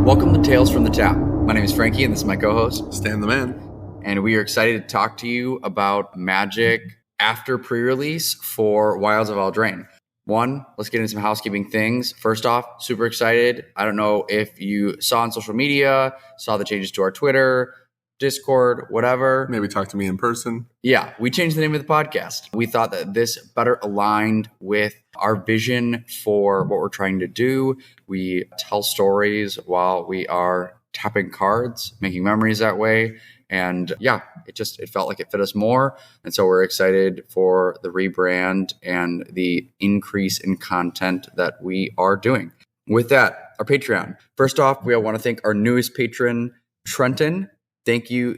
Welcome to Tales from the Tap. My name is Frankie, and this is my co-host, Stan the Man. And we are excited to talk to you about Magic after pre-release for Wilds of Eldraine. One, let's get into some housekeeping things. First off, super excited. I don't know if you saw on social media, saw the changes to our Twitter, Discord, whatever. Maybe talk to me in person. Yeah, we changed the name of the podcast. We thought that this better aligned with our vision for what we're trying to do. We tell stories while we are tapping cards, making memories that way. And yeah, it felt like it fit us more. And so we're excited for the rebrand and the increase in content that we are doing. With that, our Patreon. First off, we want to thank our newest patron, Trenton. Thank you.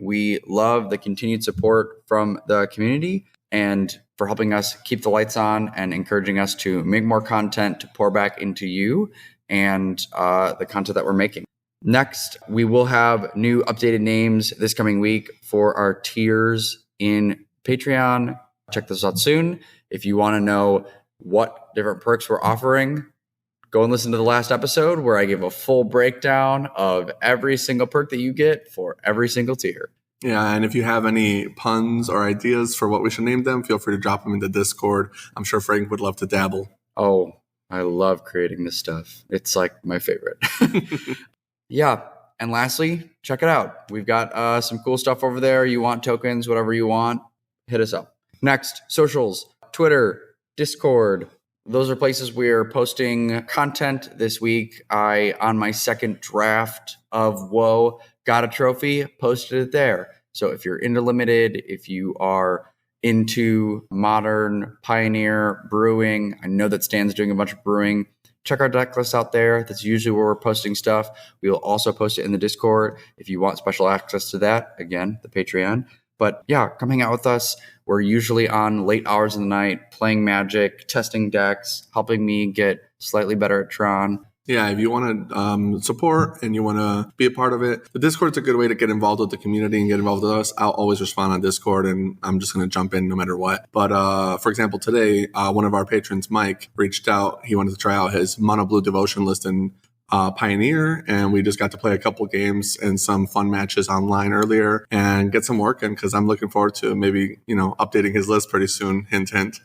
We love the continued support from the community and for helping us keep the lights on and encouraging us to make more content to pour back into you and the content that we're making. Next, we will have new updated names this coming week for our tiers in Patreon. Check this out soon. If you want to know what different perks we're offering, go and listen to the last episode where I give a full breakdown of every single perk that you get for every single tier. Yeah, and if you have any puns or ideas for what we should name them, feel free to drop them in the Discord. I'm sure Frank would love to dabble. Oh, I love creating this stuff. It's like my favorite. Yeah, and lastly, check it out. We've got some cool stuff over there. You want tokens, whatever you want, hit us up. Next, socials, Twitter, Discord. Those are places we're posting content this week. I, on my second draft of WoW, got a trophy, posted it there. So if you're into limited, if you are into modern Pioneer brewing, I know that Stan's doing a bunch of brewing. Check our deck list out there. That's usually where we're posting stuff. We will also post it in the Discord if you want special access to that. Again, the Patreon. But yeah, come hang out with us. We're usually on late hours of the night, playing Magic, testing decks, helping me get slightly better at Tron. Yeah, if you want to support and you want to be a part of it, the Discord's a good way to get involved with the community and get involved with us. I'll always respond on Discord, and I'm just going to jump in no matter what. But for example, today, one of our patrons, Mike, reached out. He wanted to try out his Mono Blue Devotion list in Pioneer, and we just got to play a couple games and some fun matches online earlier and get some work in because I'm looking forward to maybe, updating his list pretty soon. Hint, hint.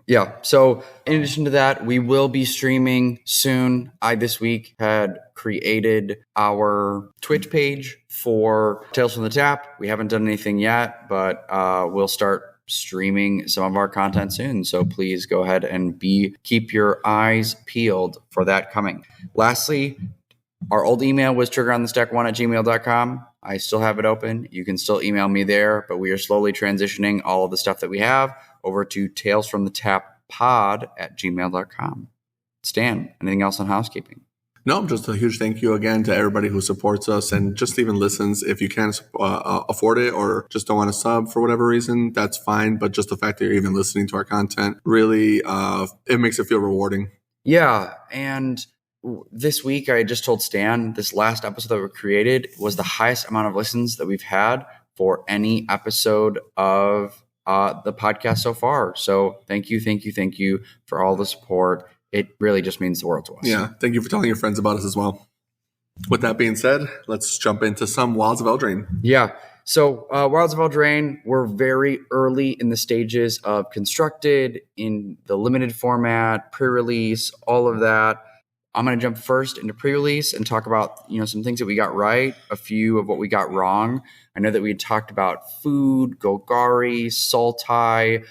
Yeah. So in addition to that, we will be streaming soon. I this week had created our Twitch page for Tales from the Tap. We haven't done anything yet, but we'll start streaming some of our content soon. So please go ahead and keep your eyes peeled for that coming. Lastly, our old email was triggeronthestack1@gmail.com. I still have it open. You can still email me there, but we are slowly transitioning all of the stuff that we have over to talesfromthetappod@gmail.com. Stan, anything else on housekeeping? No, just a huge thank you again to everybody who supports us and just even listens. If you can't afford it or just don't want to sub for whatever reason, that's fine. But just the fact that you're even listening to our content really, it makes it feel rewarding. Yeah. And this week, I just told Stan, this last episode that we created was the highest amount of listens that we've had for any episode of the podcast so far. So thank you for all the support. It really just means the world to us. Yeah. Thank you for telling your friends about us as well. With that being said, let's jump into some Wilds of Eldraine. Yeah. So Wilds of Eldraine, we're very early in the stages of constructed, in the limited format, pre-release, all of that. I'm going to jump first into pre-release and talk about, some things that we got right, a few of what we got wrong. I know that we had talked about food, Golgari, Sultai,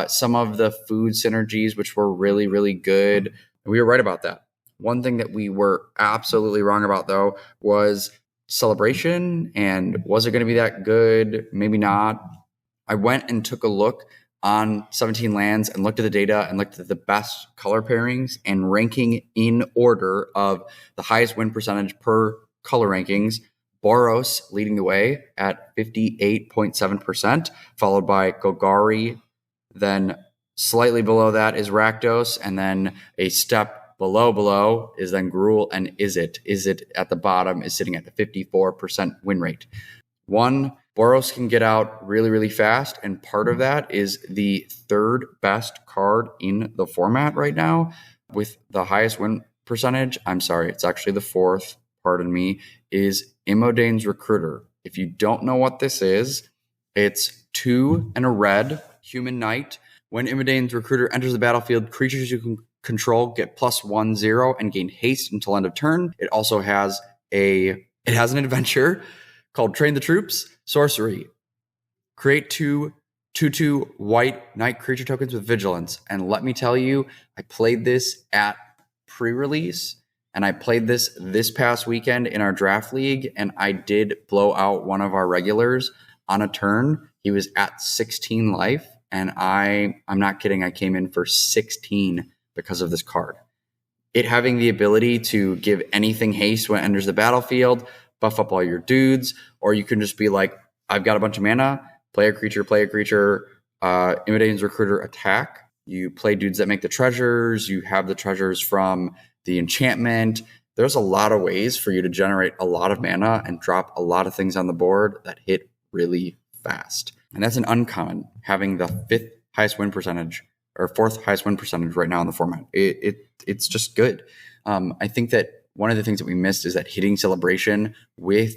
some of the food synergies, which were really, really good. We were right about that. One thing that we were absolutely wrong about, though, was Celebration. And was it going to be that good? Maybe not. I went and took a look on 17 lands and looked at the data and looked at the best color pairings and ranking in order of the highest win percentage per color rankings. Boros leading the way at 58.7%, followed by Golgari. Then slightly below that is Rakdos, and then a step below is then Gruul and Izzet at the bottom is sitting at the 54% win rate. Boros can get out really, really fast, and part of that is the third best card in the format right now with the highest win percentage, I'm sorry, it's actually the fourth, pardon me, is Imodane's Recruiter. If you don't know what this is, it's 2 and a red, human knight. When Imodane's Recruiter enters the battlefield, creatures you can control get +1/0 and gain haste until end of turn. It also has an adventure called Train the Troops. Sorcery. Create 2/2 white knight creature tokens with vigilance. And let me tell you, I played this at pre-release, and I played this past weekend in our draft league, and I did blow out one of our regulars on a turn. He was at 16 life, and I'm not kidding, I came in for 16 because of this card. It having the ability to give anything haste when it enters the battlefield, buff up all your dudes, or you can just be like, I've got a bunch of mana, play a creature, Imodane's Recruiter attack. You play dudes that make the treasures. You have the treasures from the enchantment. There's a lot of ways for you to generate a lot of mana and drop a lot of things on the board that hit really fast. And that's an uncommon, having the 5th highest win percentage or 4th highest win percentage right now in the format. It's just good. I think that one of the things that we missed is that hitting Celebration with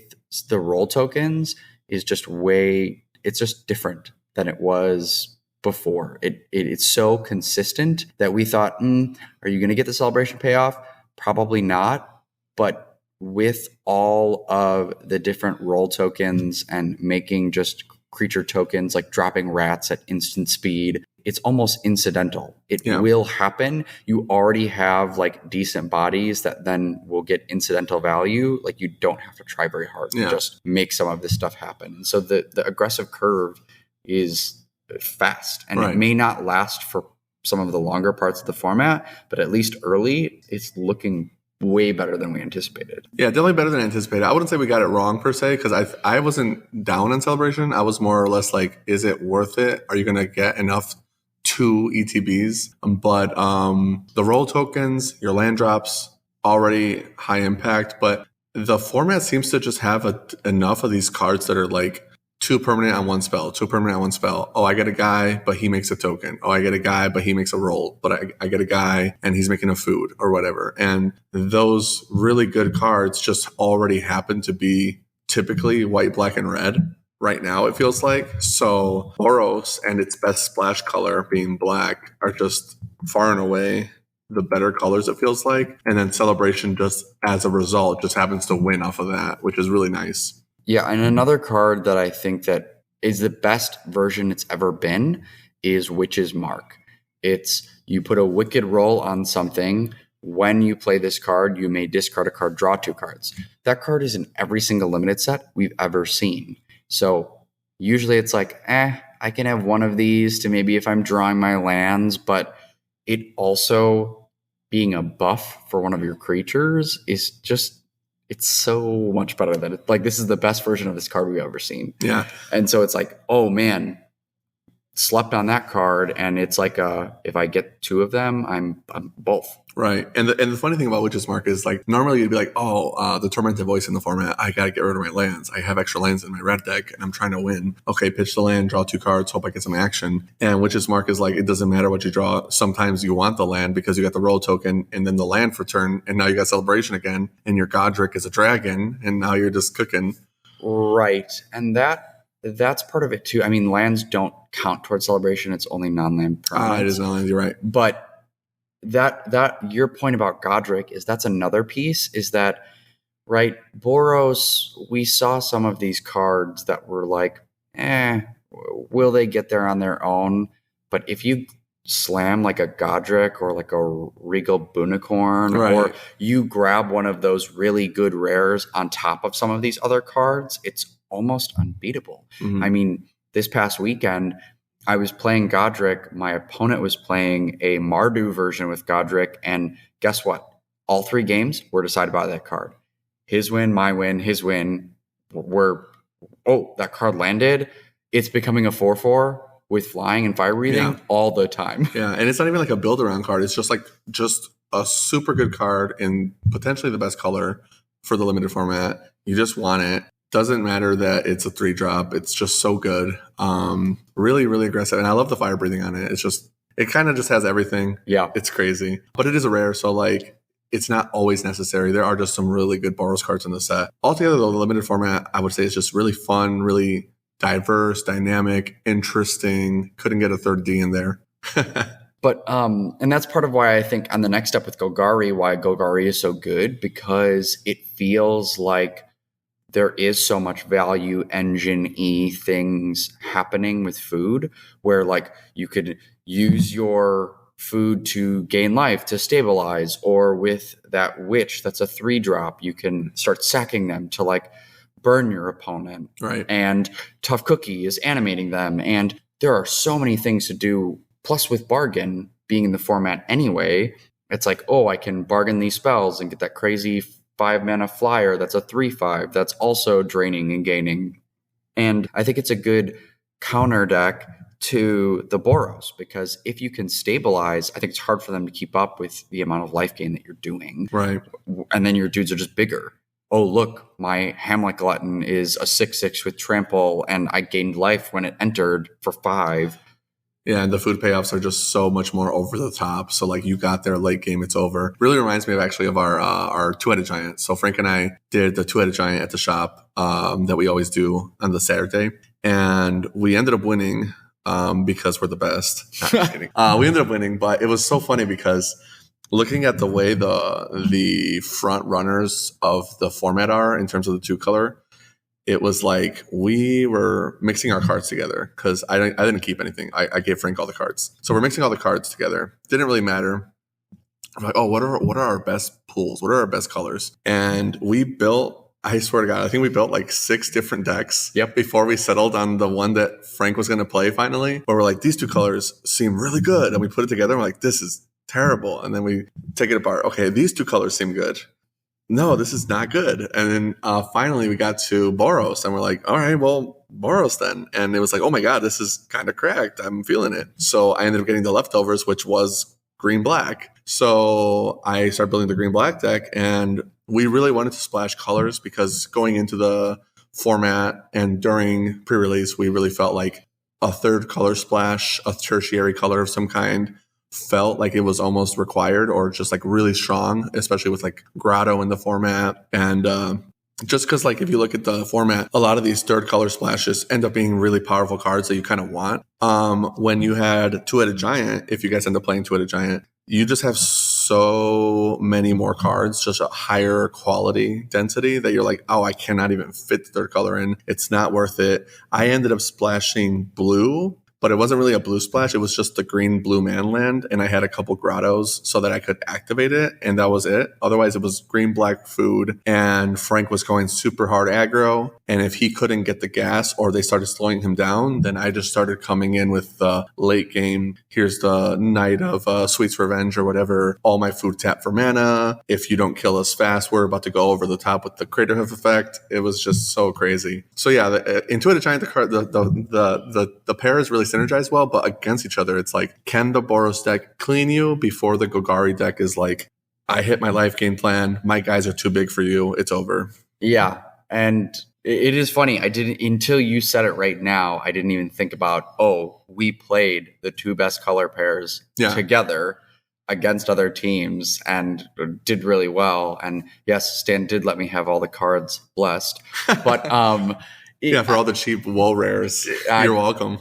the role tokens is just it's just different than it was before. It's so consistent that we thought, are you going to get the Celebration payoff? Probably not. But with all of the different role tokens and making just creature tokens, like dropping rats at instant speed, it's almost incidental. It will happen. You already have like decent bodies that then will get incidental value. Like you don't have to try very hard to just make some of this stuff happen. And so the aggressive curve is fast, and it may not last for some of the longer parts of the format, but at least early, it's looking way better than we anticipated. Yeah, definitely better than anticipated. I wouldn't say we got it wrong per se, because I wasn't down on Celebration. I was more or less like, is it worth it? Are you going to get enough 2 ETBs? But the role tokens, your land drops, already high impact. But the format seems to just have enough of these cards that are like 2 permanent on 1 spell, 2 permanent on 1 spell. Oh, I get a guy, but he makes a token. Oh, I get a guy, but he makes a roll. But I get a guy and he's making a food or whatever. And those really good cards just already happen to be typically white, black, and red. Right now, it feels like. So Boros and its best splash color being black are just far and away the better colors, it feels like. And then Celebration just as a result just happens to win off of that, which is really nice. Yeah, and another card that I think that is the best version it's ever been is Witch's Mark. It's you put a wicked roll on something. When you play this card, you may discard a card, draw 2 cards. That card is in every single limited set we've ever seen. So usually it's like, I can have one of these to maybe if I'm drawing my lands, but it also being a buff for one of your creatures is just, it's so much better than it. Like, this is the best version of this card we've ever seen. Yeah. And so it's like, oh man, slept on that card. And it's like, if I get 2 of them, I'm both. Right. And the funny thing about Witch's Mark is like, normally you'd be like, the Tormented Voice in the format, I got to get rid of my lands. I have extra lands in my red deck and I'm trying to win. Okay, pitch the land, draw 2 cards, hope I get some action. And Witch's Mark is like, it doesn't matter what you draw. Sometimes you want the land because you got the roll token and then the land for turn. And now you got Celebration again and your Godric is a dragon. And now you're just cooking. Right. And that's part of it too. I mean, lands don't count towards Celebration. It's only non-land permanents. It is non-land, you're right. But that your point about Godric that's another piece, is that, right, Boros, we saw some of these cards that were like, will they get there on their own? But if you slam like a Godric or like a Regal Bunicorn, or you grab one of those really good rares on top of some of these other cards, it's almost unbeatable. Mm-hmm. I mean, this past weekend, I was playing Godric. My opponent was playing a Mardu version with Godric. And guess what? All 3 games were decided by that card. His win, my win, his win. That card landed. It's becoming a 4/4 with flying and fire breathing all the time. Yeah, and it's not even like a build around card. It's just a super good card in potentially the best color for the limited format. You just want it. Doesn't matter that it's a 3-drop. It's just so good. Really, really aggressive. And I love the fire breathing on it. It's just, it kind of just has everything. Yeah. It's crazy. But it is a rare. So like, it's not always necessary. There are just some really good Boros cards in the set. Altogether, though, the limited format, I would say, is just really fun, really diverse, dynamic, interesting. Couldn't get a third D in there. But and that's part of why I think on the next step with Golgari, why Golgari is so good, because it feels like there is so much value engine-y things happening with food, where like you could use your food to gain life, to stabilize, or with that witch that's a 3-drop, you can start sacking them to like burn your opponent. Right. And Tough Cookie is animating them. And there are so many things to do. Plus with Bargain being in the format anyway, it's like, oh, I can bargain these spells and get that crazy 5-mana flyer that's a 3/5 that's also draining and gaining. And I think it's a good counter deck to the Boros, because if you can stabilize, I think it's hard for them to keep up with the amount of life gain that you're doing. Right. And then your dudes are just bigger. Oh, look, my Hamlet Glutton is a 6/6 with trample, and I gained life when it entered for 5. Yeah, and the food payoffs are just so much more over the top. So like you got there late game, it's over. Really reminds me of actually of our two-headed giant. So Frank and I did the two-headed giant at the shop that we always do on the Saturday, and we ended up winning because we're the best. Nah, just kidding. We ended up winning, but it was so funny because looking at the way the front runners of the format are in terms of the 2-color. It was like we were mixing our cards together because I didn't keep anything. I gave Frank all the cards. So we're mixing all the cards together. Didn't really matter. I'm like, oh, what are our best pools? What are our best colors? And we built, I swear to God, I think we built like 6 different decks before we settled on the one that Frank was going to play finally. Where we're like, these 2 colors seem really good. And we put it together and we're like, this is terrible. And then we take it apart. Okay, these 2 colors seem good. No, this is not good. And then finally we got to Boros and we're like, all right, well, Boros then. And it was like, oh my God, this is kind of cracked. I'm feeling it. So I ended up getting the leftovers, which was green-black. So I started building the green-black deck, and we really wanted to splash colors because going into the format and during pre-release, we really felt like a third color splash, a tertiary color of some kind, felt like it was almost required or just like really strong, especially with like Grotto in the format. And just because like if you look at the format, a lot of these third color splashes end up being really powerful cards that you kind of want. When you had Two-Headed Giant, if you guys end up playing Two-Headed Giant, you just have so many more cards, just a higher quality density that you're like, oh, I cannot even fit the third color in. It's not worth it. I ended up splashing blue, but it wasn't really a blue splash. It was just the green-blue manland, and I had a couple grottos so that I could activate it, and that was it. Otherwise, it was green-black food, and Frank was going super hard aggro, and if he couldn't get the gas or they started slowing him down, then I just started coming in with the late game. Here's the Knight of Sweet's Revenge or whatever. All my food tap for mana. If you don't kill us fast, we're about to go over the top with the Craterhoof effect. It was just so crazy. So yeah, Intuitive Giant, the pairs really synergize well, but against each other, it's like, can the Boros deck clean you before the Golgari deck is like, I hit my life game plan, my guys are too big for you, it's over. Yeah, and it is funny. I didn't, until you said it right now, I didn't even think about, oh, we played the 2 best color pairs together against other teams and did really well. And yes, Stan did let me have all the cards, blessed. But yeah, for all the cheap wool rares, you're welcome.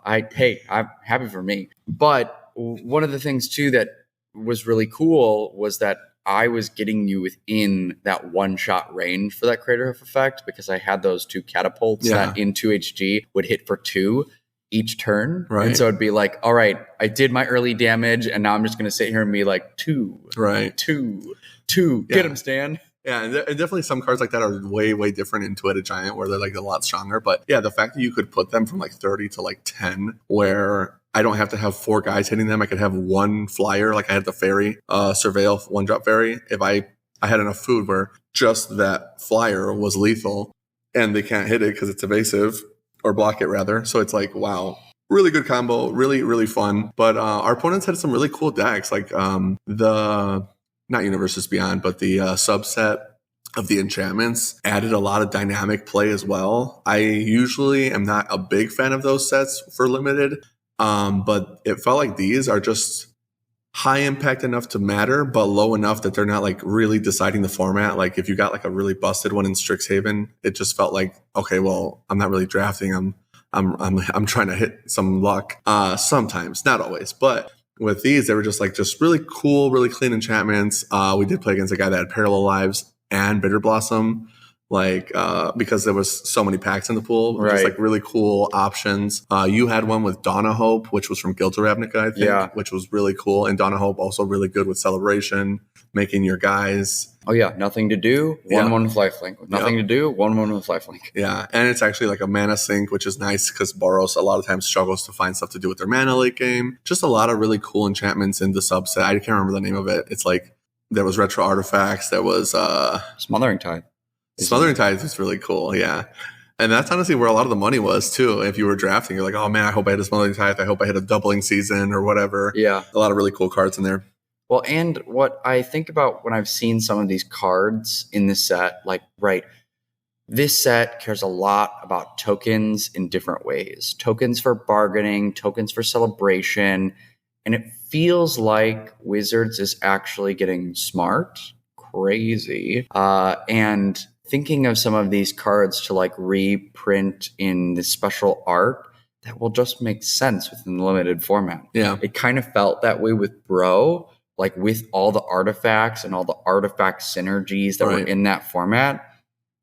Hey, I'm happy for me. But one of the things too that was really cool was that I was getting you within that 1-shot range for that Craterhoof effect because I had those 2 catapults that in 2HG would hit for 2 each turn. Right. And so it'd be like, all right, I did my early damage, and now I'm just going to sit here and be like, 2, right, 2, 2. Get him, Stan. Yeah, and definitely some cards like that are way, way different in Two-Headed Giant where they're like a lot stronger. But yeah, the fact that you could put them from like 30 to like 10 where I don't have to have 4 guys hitting them. I could have 1 flyer, like I had the fairy, Surveil 1-drop fairy. If I had enough food where just that flyer was lethal and they can't hit it because it's evasive or block it rather. So it's like, wow. Really good combo, really, really fun. But our opponents had some really cool decks, like not Universes Beyond, but the subset of the enchantments added a lot of dynamic play as well. I usually am not a big fan of those sets for limited, but it felt like these are just high impact enough to matter, but low enough that they're not like really deciding the format. Like if you got like a really busted one in Strixhaven, it just felt like, okay, well, I'm not really drafting. I'm trying to hit some luck. Sometimes, not always, but with these, they were just really cool, really clean enchantments. We did play against a guy that had Parallel Lives and Bitter Blossom, because there was so many packs in the pool, Right. just like really cool options. You had one with Dawn of Hope, which was from Guild of Ravnica, I think, which was really cool. And Dawn of Hope also really good with Celebration, making your guys. Oh yeah, nothing to do, 1/1 with lifelink. Nothing to do, 1/1 with lifelink. Yeah, and it's actually like a mana sink, which is nice because Boros a lot of times struggles to find stuff to do with their mana late game. Just a lot of really cool enchantments in the subset. I can't remember the name of it. It's like there was Retro Artifacts. There was Smothering Tide. Smothering Tides was really cool, yeah. And that's honestly where a lot of the money was, too. If you were drafting, you're like, oh, man, I hope I hit a Smothering Tide. I hope I hit a Doubling Season or whatever. Yeah. A lot of really cool cards in there. Well, and what I think about when I've seen some of these cards in this set, this set cares a lot about tokens in different ways. Tokens for bargaining, tokens for celebration. And it feels like Wizards is actually getting smart, crazy, and thinking of some of these cards to reprint in this special art that will just make sense within the limited format. Yeah. It kind of felt that way with Bro, with all the artifacts and all the artifact synergies that were in that format.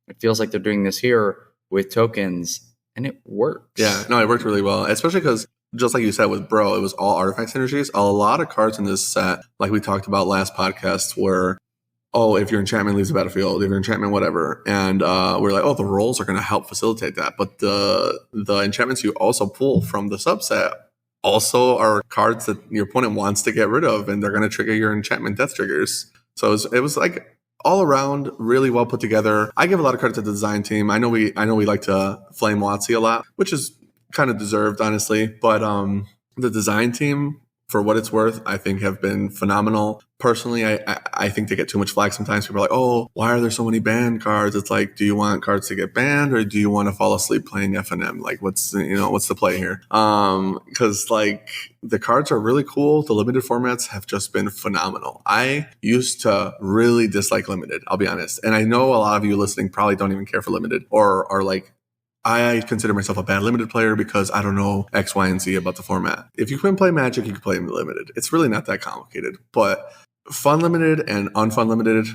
It feels like they're doing this here with tokens, and it works. Yeah, no, it worked really well, especially because just like you said with Bro, it was all artifact synergies. A lot of cards in this set, like we talked about last podcast, were if your enchantment leaves the battlefield, if your enchantment whatever. And we're like, the rolls are going to help facilitate that. But the enchantments you also pull from the subset also are cards that your opponent wants to get rid of, and they're going to trigger your enchantment death triggers. So it was all around really well put together. I give a lot of credit to the design team. I know we like to flame WotC a lot, which is kind of deserved, honestly. But the design team, for what it's worth, I think have been phenomenal. Personally, I think they get too much flack sometimes. People are like, why are there so many banned cards? It's like, do you want cards to get banned, or do you want to fall asleep playing FNM? What's the play here? Because the cards are really cool. The limited formats have just been phenomenal. I used to really dislike limited, I'll be honest. And I know a lot of you listening probably don't even care for limited, or are like, I consider myself a bad limited player because I don't know X, Y, and Z about the format. If you can play Magic, you can play limited. It's really not that complicated. But fun limited and unfun limited,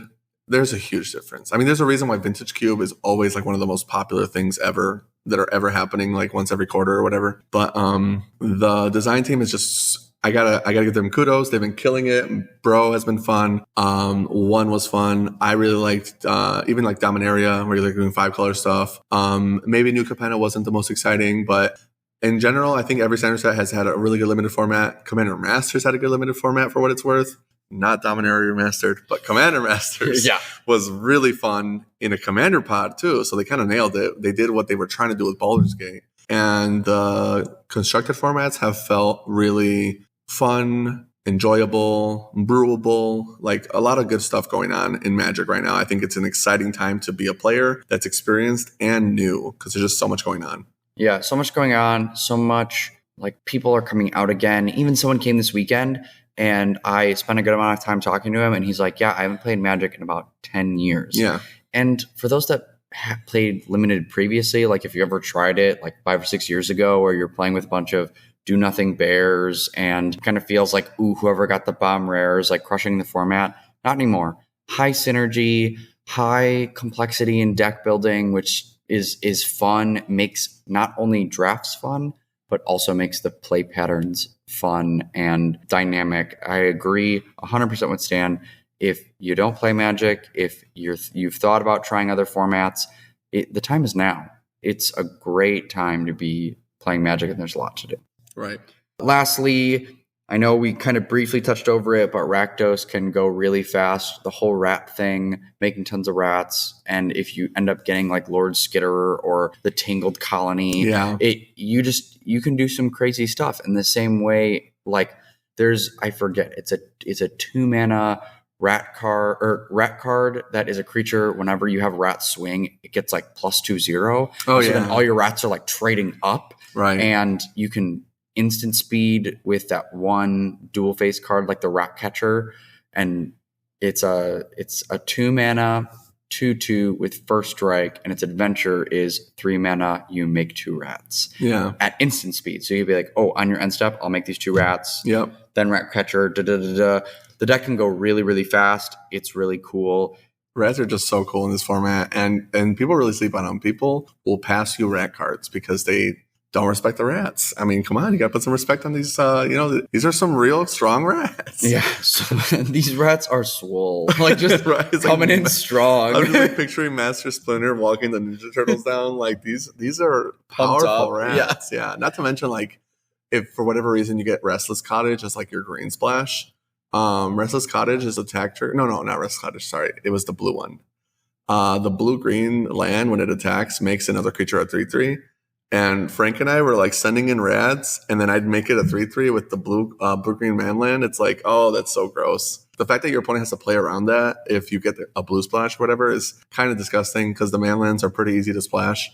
there's a huge difference. I mean, there's a reason why Vintage Cube is always one of the most popular things ever that are ever happening, once every quarter or whatever. But the design team is just, I gotta give them kudos. They've been killing it. Bro has been fun. One was fun. I really liked even Dominaria, where you're doing 5-color stuff. Maybe New Capenna wasn't the most exciting, but in general, I think every standard set has had a really good limited format. Commander Masters had a good limited format for what it's worth. Not Dominaria Remastered, but Commander Masters was really fun in a Commander pod too. So they kind of nailed it. They did what they were trying to do with Baldur's Gate. And the constructed formats have felt really fun, enjoyable, brewable, a lot of good stuff going on in Magic right now. I think it's an exciting time to be a player that's experienced and new, because there's just so much going on. Yeah, so much going on, so much people are coming out again. Even someone came this weekend and I spent a good amount of time talking to him, and he's like, yeah, I haven't played Magic in about 10 years. Yeah. And for those that played limited previously, if you ever tried it 5 or 6 years ago, where you're playing with a bunch of do-nothing bears and kind of feels like, whoever got the bomb rares, crushing the format. Not anymore. High synergy, high complexity in deck building, which is fun, makes not only drafts fun, but also makes the play patterns fun and dynamic. I agree 100% with Stan. If you don't play Magic, if you've thought about trying other formats, the time is now. It's a great time to be playing Magic, and there's a lot to do. Right. Lastly, I know we kind of briefly touched over it, but Rakdos can go really fast. The whole rat thing, making tons of rats. And if you end up getting Lord Skitterer or the Tangled Colony, you can do some crazy stuff in the same way. I forget, it's a 2-mana rat card that is a creature. Whenever you have rat swing, it gets +2/0. So then all your rats are trading up. Right. And you can instant speed with that one dual face card like the Rat Catcher, and it's a 2-mana 2/2 with first strike, and its adventure is 3 mana. You make 2 rats. Yeah. At instant speed. So you'd be like, oh, on your end step, I'll make these 2 rats. Yep. Then Rat Catcher. The deck can go really, really fast. It's really cool. Rats are just so cool in this format, and people really sleep on them. People will pass you rat cards because they don't respect the rats. I mean, come on, you got to put some respect on these. These are some real strong rats. Yeah, so these rats are swole, like just right? coming in strong. I'm just like picturing Master Splinter walking the Ninja Turtles down. Like these are powerful rats. Yeah, not to mention like if for whatever reason you get Restless Cottage as like your green splash. Restless Cottage is attack trigger. No, not Restless Cottage. Sorry, it was the blue one. The blue-green land when it attacks makes another creature a 3/3. And Frank and I were like sending in rats, and then I'd make it a 3/3 with the blue-green man land. It's like, oh, that's so gross. The fact that your opponent has to play around that if you get a blue splash or whatever is kind of disgusting because the man lands are pretty easy to splash.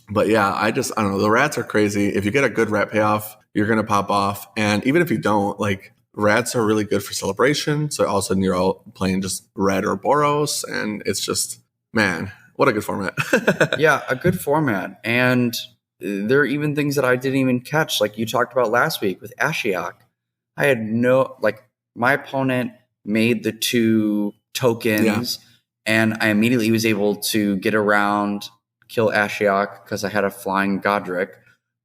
But yeah, I don't know. The rats are crazy. If you get a good rat payoff, you're gonna pop off. And even if you don't, like. Rats are really good for celebration. So all of a sudden you're all playing just red or Boros. And it's just, man, what a good format. Yeah, a good format. And there are even things that I didn't even catch. Like you talked about last week with Ashiok. I had my opponent made the 2 tokens and I immediately was able to get around, kill Ashiok because I had a flying Godric.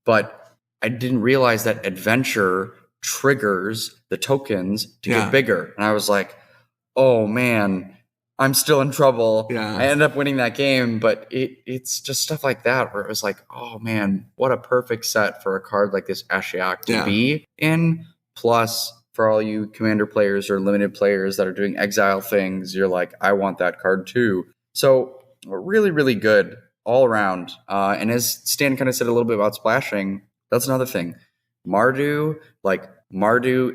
But I didn't realize that adventure triggers the tokens to get bigger. And I was like, oh man, I'm still in trouble. Yeah. I ended up winning that game, but it's just stuff like that where it was like, oh man, what a perfect set for a card like this Ashiok to be in. Plus, for all you commander players or limited players that are doing exile things, you're like, I want that card too. So really, really good all around. And as Stan kind of said a little bit about splashing, that's another thing. Mardu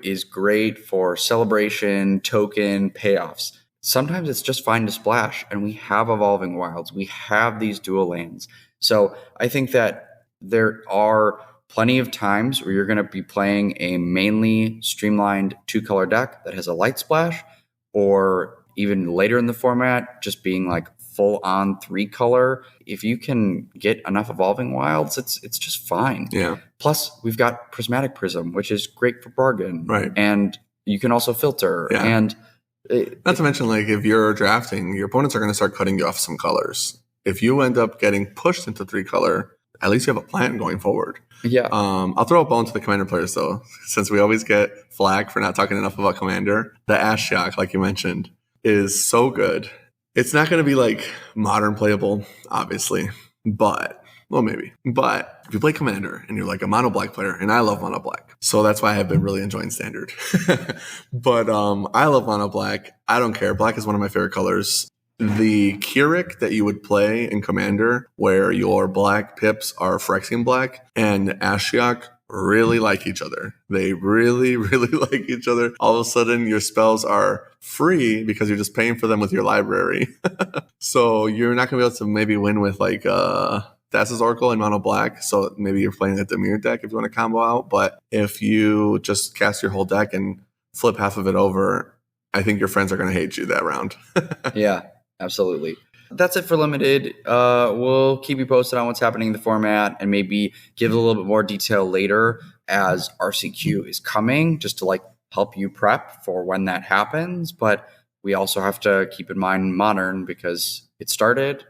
is great for celebration, token, payoffs. Sometimes it's just fine to splash, and we have Evolving Wilds. We have these dual lands. So I think that there are plenty of times where you're going to be playing a mainly streamlined 2-color deck that has a light splash, or even later in the format, just being like full on 3-color. If you can get enough Evolving Wilds, it's just fine. Yeah. Plus, we've got Prismatic Prism, which is great for bargain. Right. And you can also filter. Yeah. And not to mention, like, if you're drafting, your opponents are going to start cutting you off some colors. If you end up getting pushed into 3-color, at least you have a plan going forward. Yeah. I'll throw a bone to the commander players, though, since we always get flack for not talking enough about commander. The Ashiok, like you mentioned, is so good. It's not going to be like modern playable, obviously, but maybe. But if you play commander and you're like a mono black player, and I love mono black, so that's why I have been really enjoying standard. But I love mono black. I don't care. Black is one of my favorite colors. The Keurig that you would play in commander, where your black pips are Phyrexian black, and Ashiok really like each other. They really, really like each other. All of a sudden, your spells are free because you're just paying for them with your library. So you're not going to be able to maybe win with like Thassa's Oracle and mono black. So maybe you're playing a Dimir deck if you want to combo out. But if you just cast your whole deck and flip half of it over, I think your friends are going to hate you that round. Yeah, absolutely. That's it for Limited. We'll keep you posted on what's happening in the format and maybe give a little bit more detail later as RCQ is coming, just to like help you prep for when that happens. But we also have to keep in mind Modern because it started.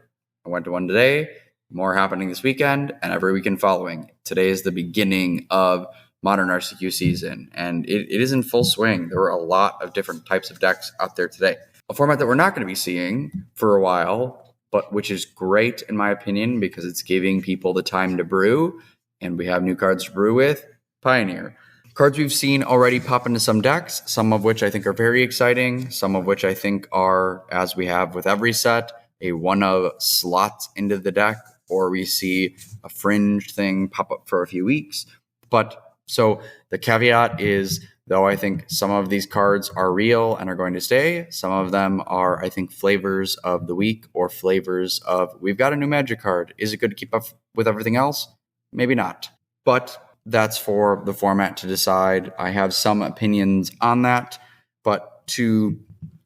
I went to one today, more happening this weekend and every weekend following. Today is the beginning of Modern RCQ season, and it is in full swing. There were a lot of different types of decks out there today. A format that we're not going to be seeing for a while, but which is great in my opinion because it's giving people the time to brew, and we have new cards to brew with. Pioneer. Cards we've seen already pop into some decks, some of which I think are very exciting, some of which I think are, as we have with every set, a one-of slots into the deck, or we see a fringe thing pop up for a few weeks. But so the caveat is, though I think some of these cards are real and are going to stay, some of them are, I think, flavors of the week or flavors of, we've got a new Magic card. Is it good to keep up with everything else? Maybe not. But that's for the format to decide. I have some opinions on that, but to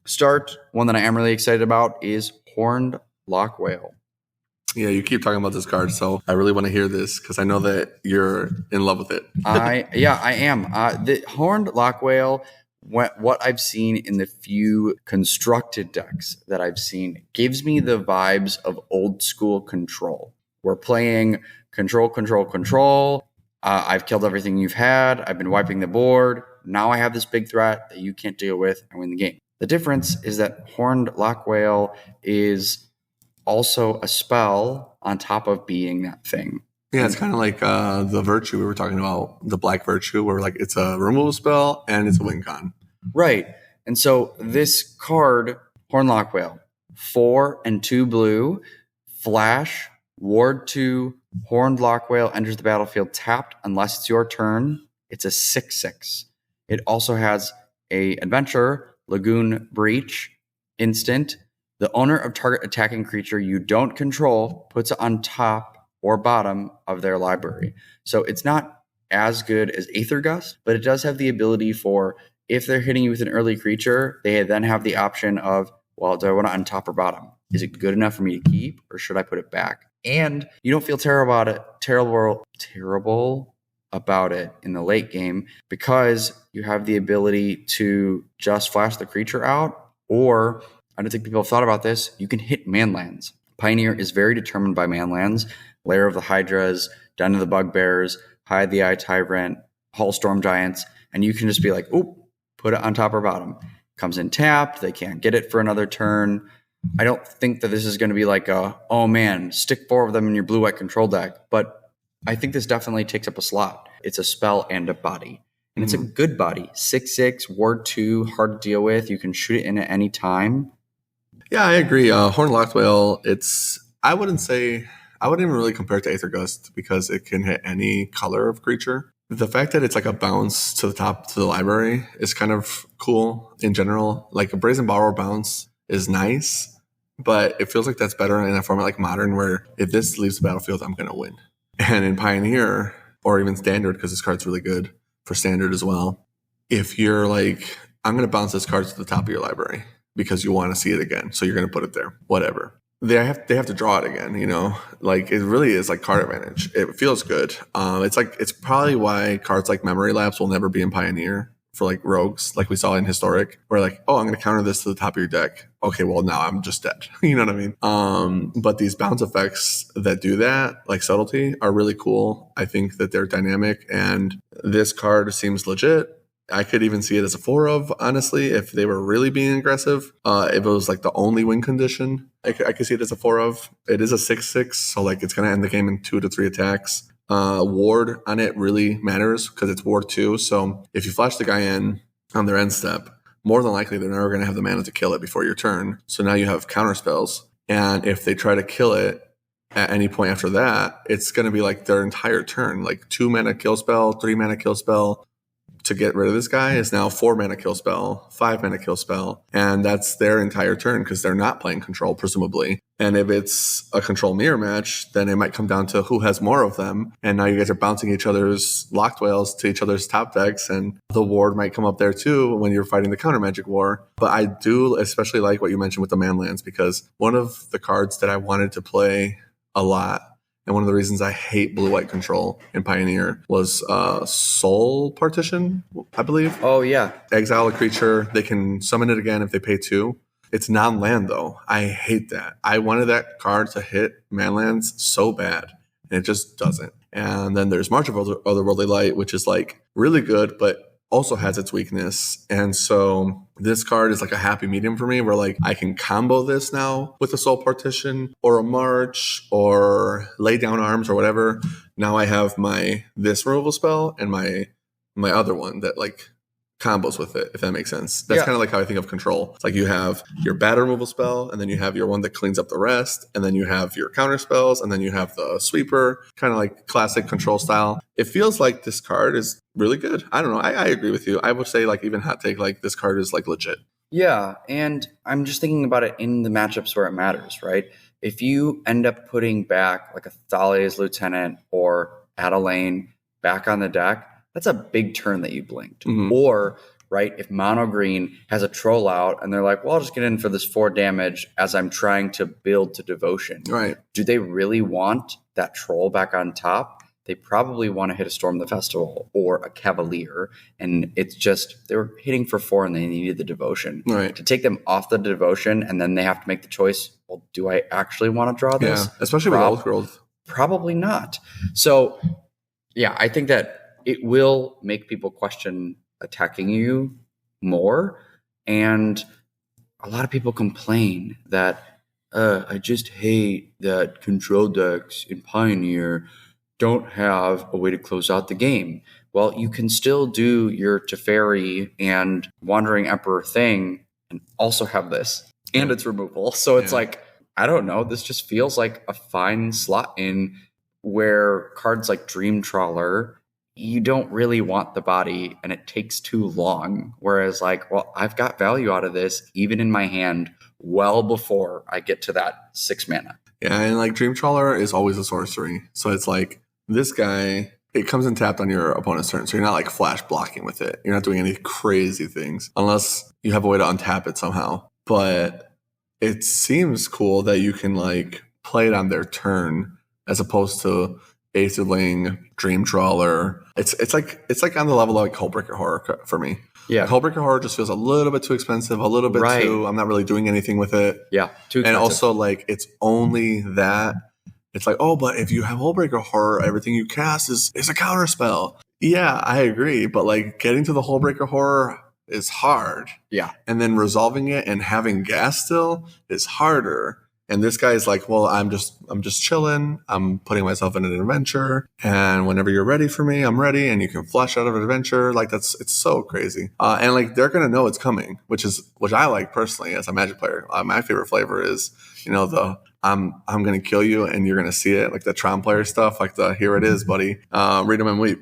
start, one that I am really excited about is Horned Lock Whale. Yeah, you keep talking about this card, so I really want to hear this because I know that you're in love with it. I am. The Horned Lock Whale, what I've seen in the few constructed decks that I've seen, gives me the vibes of old school Control. We're playing control. I've killed everything you've had. I've been wiping the board. Now I have this big threat that you can't deal with and win the game. The difference is that Horned Lock Whale is also a spell on top of being that thing. Yeah, it's kind of like the Virtue we were talking about, the Black Virtue, where like it's a removal spell and it's a win con. Right. And so this card, Horned Lock Whale, 4 and 2 blue, flash, ward 2, Horned Lock Whale enters the battlefield tapped unless it's your turn. It's a 6/6. It also has a adventure, Lagoon Breach, instant. The owner of target attacking creature you don't control puts it on top or bottom of their library. So it's not as good as Aether Gust, but it does have the ability for, if they're hitting you with an early creature, they then have the option of, well, do I want it on top or bottom? Is it good enough for me to keep, or should I put it back? And you don't feel terrible about it in the late game because you have the ability to just flash the creature out, or I don't think people have thought about this, you can hit manlands. Pioneer is very determined by manlands. Lair of the Hydras, Den of the Bugbears, Hide the Eye Tyrant, Hull Storm Giants, and you can just be like, oop, put it on top or bottom. Comes in tapped, they can't get it for another turn. I don't think that this is going to be like oh man, stick 4 of them in your blue-white control deck, but I think this definitely takes up a slot. It's a spell and a body. And it's a good body. 6/6, ward 2, hard to deal with. You can shoot it in at any time. Yeah, I agree. Horned Lock Whale, I wouldn't even really compare it to Aether Gust because it can hit any color of creature. The fact that it's like a bounce to the top to the library is kind of cool in general. Like a Brazen Borrower bounce is nice, but it feels like that's better in a format like Modern where if this leaves the battlefield, I'm going to win. And in Pioneer, or even Standard, because this card's really good for Standard as well, if you're like, I'm going to bounce this card to the top of your library because you want to see it again, so you're going to put it there, whatever. They have to draw it again, you know? Like, it really is like card advantage. It feels good. It's probably why cards like Memory Lapse will never be in Pioneer for like rogues, like we saw in Historic, where like, oh, I'm going to counter this to the top of your deck. Okay, well, now I'm just dead. You know what I mean? But these bounce effects that do that, like Subtlety, are really cool. I think that they're dynamic, and this card seems legit. I could even see it as a 4 of, honestly, if they were really being aggressive. If it was like the only win condition, I could see it as a 4 of. It is a 6/6, so like it's going to end the game in 2 to 3 attacks. Ward on it really matters because it's ward 2. So if you flash the guy in on their end step, more than likely they're never going to have the mana to kill it before your turn. So now you have counter spells. And if they try to kill it at any point after that, it's going to be like their entire turn, like 2 mana kill spell, 3 mana kill spell. To get rid of this guy is now 4 mana kill spell, 5 mana kill spell. And that's their entire turn because they're not playing control, presumably. And if it's a control mirror match, then it might come down to who has more of them. And now you guys are bouncing each other's locked whales to each other's top decks. And the ward might come up there too when you're fighting the counter magic war. But I do especially like what you mentioned with the manlands, because one of the cards that I wanted to play a lot, and one of the reasons I hate blue-white control in Pioneer, was Soul Partition, I believe. Oh, yeah. Exile a creature. They can summon it again if they pay 2. It's non-land, though. I hate that. I wanted that card to hit manlands so bad, and it just doesn't. And then there's March of Otherworldly Light, which is like really good, but also has its weakness. And so this card is like a happy medium for me where like I can combo this now with a Soul Partition or a March or Lay Down Arms or whatever. Now I have this removal spell and my other one that like combos with it, if that makes sense. That's kind of like how I think of control. It's like you have your bad removal spell, and then you have your one that cleans up the rest, and then you have your counter spells, and then you have the sweeper, kind of like classic control style. It feels like this card is really good. I don't know. I agree with you. I would say like even hot take, like this card is like legit. Yeah, and I'm just thinking about it in the matchups where it matters, right? If you end up putting back like a Thalia's Lieutenant or Adelaine back on the deck, that's a big turn that you blinked. Mhm. Or, right, if mono green has a troll out and they're like, well, I'll just get in for this 4 damage as I'm trying to build to devotion. Right. Do they really want that troll back on top? They probably want to hit a Storm the Festival or a Cavalier. And it's just, they were hitting for 4 and they needed the devotion. Right. To take them off the devotion and then they have to make the choice, well, do I actually want to draw this? Yeah, especially with old growth. Probably not. So, yeah, I think that it will make people question attacking you more. And a lot of people complain that I just hate that control decks in Pioneer don't have a way to close out the game. Well, you can still do your Teferi and Wandering Emperor thing and also have this and its removal. So it's like, I don't know, this just feels like a fine slot in where cards like Dream Trawler, you don't really want the body and it takes too long. Whereas like, well, I've got value out of this even in my hand well before I get to that 6 mana. Yeah, and like Dream Trawler is always a sorcery. So it's like this guy, it comes in tapped on your opponent's turn. So you're not like flash blocking with it. You're not doing any crazy things unless you have a way to untap it somehow. But it seems cool that you can like play it on their turn as opposed to Aetherling, Dream Trawler. It's like on the level of like Hullbreaker Horror for me. Yeah. Hullbreaker Horror just feels a little bit too expensive, a little bit too, I'm not really doing anything with it. Yeah, too expensive. And also like it's only that. It's like, oh, but if you have Hullbreaker Horror, everything you cast is a counter spell. Yeah, I agree. But like getting to the Hullbreaker Horror is hard. Yeah. And then resolving it and having gas still is harder. And this guy is like, well, I'm just chilling. I'm putting myself in an adventure. And whenever you're ready for me, I'm ready. And you can flush out of an adventure. Like it's so crazy. And like they're going to know it's coming, which I like personally as a Magic player. My favorite flavor is, I'm going to kill you and you're going to see it. Like the Tron player stuff, like the here it is, buddy. Read them and weep.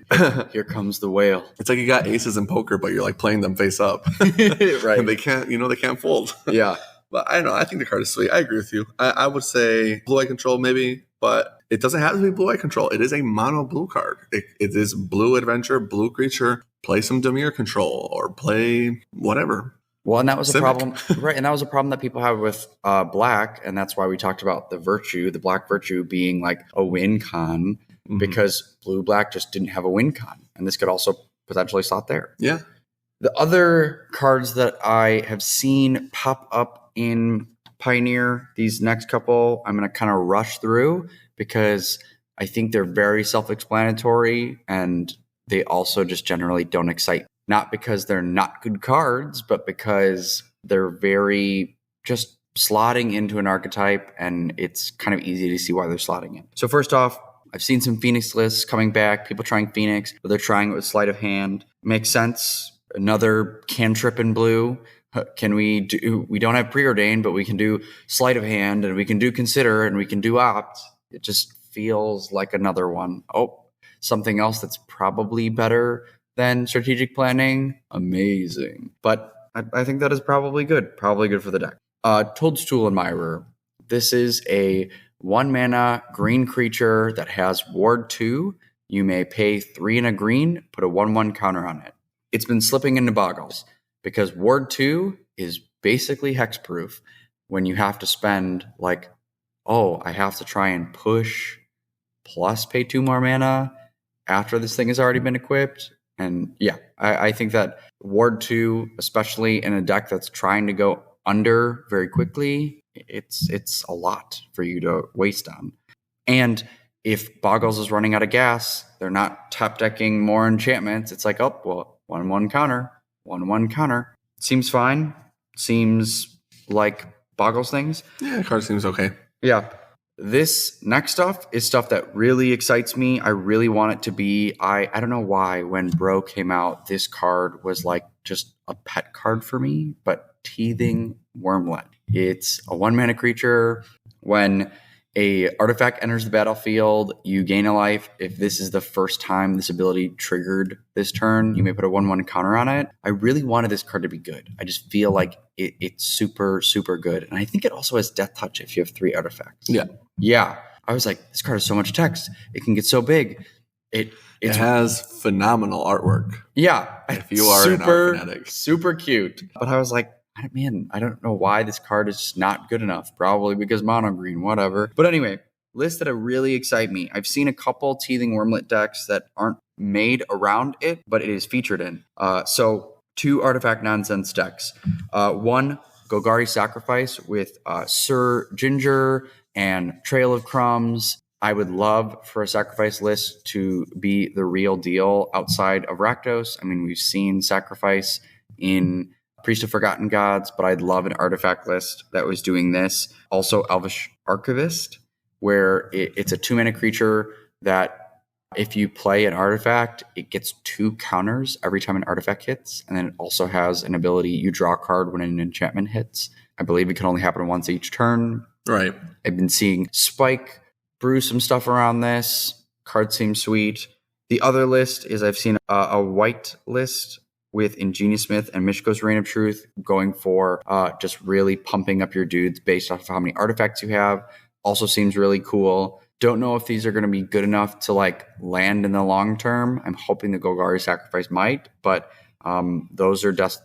Here comes the whale. It's like you got aces in poker, but you're like playing them face up. Right. And they can't fold. Yeah. But I don't know. I think the card is sweet. I agree with you. I would say blue-eye control maybe, but it doesn't have to be blue-eye control. It is a mono blue card. It is blue adventure, blue creature. Play some Dimir control or play whatever. Well, and that was Simic. a problem, right? And that was a problem that people have with black, and that's why we talked about the black virtue being like a win con, because blue-black just didn't have a win con, and this could also potentially slot there. Yeah. The other cards that I have seen pop up in Pioneer, these next couple, I'm going to kind of rush through because I think they're very self-explanatory and they also just generally don't excite. Not because they're not good cards, but because they're very just slotting into an archetype and it's kind of easy to see why they're slotting in. So first off, I've seen some Phoenix lists coming back, people trying Phoenix, but they're trying it with sleight of hand. Makes sense. Another cantrip in blue. We don't have preordained, but we can do sleight of hand and we can do consider and we can do opt. It just feels like another one. Oh, something else that's probably better than strategic planning. Amazing. But I think that is probably good for the deck. Toadstool Admirer. This is a 1 mana green creature that has Ward 2. You may pay 3 and a green, put a 1/1 counter on it. It's been slipping into Boggles because Ward 2 is basically hexproof when you have to spend like, oh, I have to try and push plus pay 2 more mana after this thing has already been equipped. And yeah, I think that Ward 2, especially in a deck that's trying to go under very quickly, it's a lot for you to waste on. And if Boggles is running out of gas, they're not tap decking more enchantments. It's like, oh, well, 1/1 counter, 1/1 counter. Seems fine. Seems like Boggles things. Yeah, the card seems okay. Yeah. This next stuff is stuff that really excites me. I really want it to be. I don't know why when Bro came out, this card was like just a pet card for me, but Teething Wormlet. It's a 1 mana creature. When a artifact enters the battlefield, you gain a life. If this is the first time this ability triggered this turn, you may put a 1/1 counter on it. I really wanted this card to be good. I just feel like it's super, super good. And I think it also has Death Touch if you have 3 artifacts. Yeah. Yeah. I was like, this card has so much text. It can get so big. It has phenomenal artwork. Yeah. If you are an art fanatic. Super cute. But I was like, man, I don't know why this card is just not good enough. Probably because mono green, whatever. But anyway, lists that really excite me. I've seen a couple Teething Wormlet decks that aren't made around it, but it is featured in. So 2 artifact nonsense decks. 1, Golgari Sacrifice with Sir Ginger and Trail of Crumbs. I would love for a sacrifice list to be the real deal outside of Rakdos. I mean, we've seen sacrifice in Priest of Forgotten Gods, but I'd love an artifact list that was doing this. Also, Elvish Archivist, where it's a 2-mana creature that if you play an artifact, it gets 2 counters every time an artifact hits. And then it also has an ability, you draw a card when an enchantment hits. I believe it can only happen once each turn. Right. I've been seeing Spike brew some stuff around this. Card seems sweet. The other list is I've seen a white list with Ingenious Smith and Mishko's Reign of Truth going for just really pumping up your dudes based off of how many artifacts you have. Also seems really cool. Don't know if these are going to be good enough to like land in the long term. I'm hoping the Golgari Sacrifice might, but those are just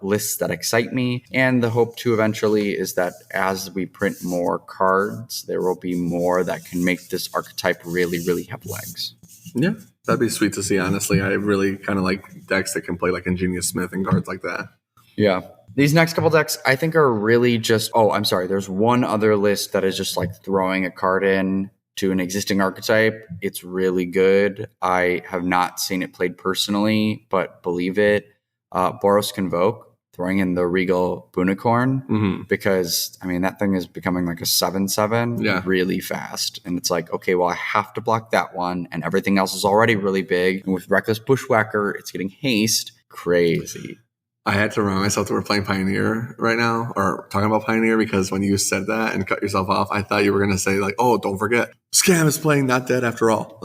lists that excite me. And the hope too eventually is that as we print more cards, there will be more that can make this archetype really, really have legs. Yeah, that'd be sweet to see, honestly. I really kind of like decks that can play like Ingenious Smith and cards like that. Yeah. These next couple decks, I think, are really just... Oh, I'm sorry. There's one other list that is just like throwing a card in to an existing archetype. It's really good. I have not seen it played personally, but believe it. Boros Convoke, throwing in the Regal Bunicorn, because, I mean, that thing is becoming like a 7/7 really fast. And it's like, okay, well, I have to block that one, and everything else is already really big. And with Reckless Bushwhacker, it's getting haste. Crazy. I had to remind myself that we're playing Pioneer right now, or talking about Pioneer, because when you said that and cut yourself off, I thought you were going to say like, oh, don't forget, Scam is playing Not Dead After All.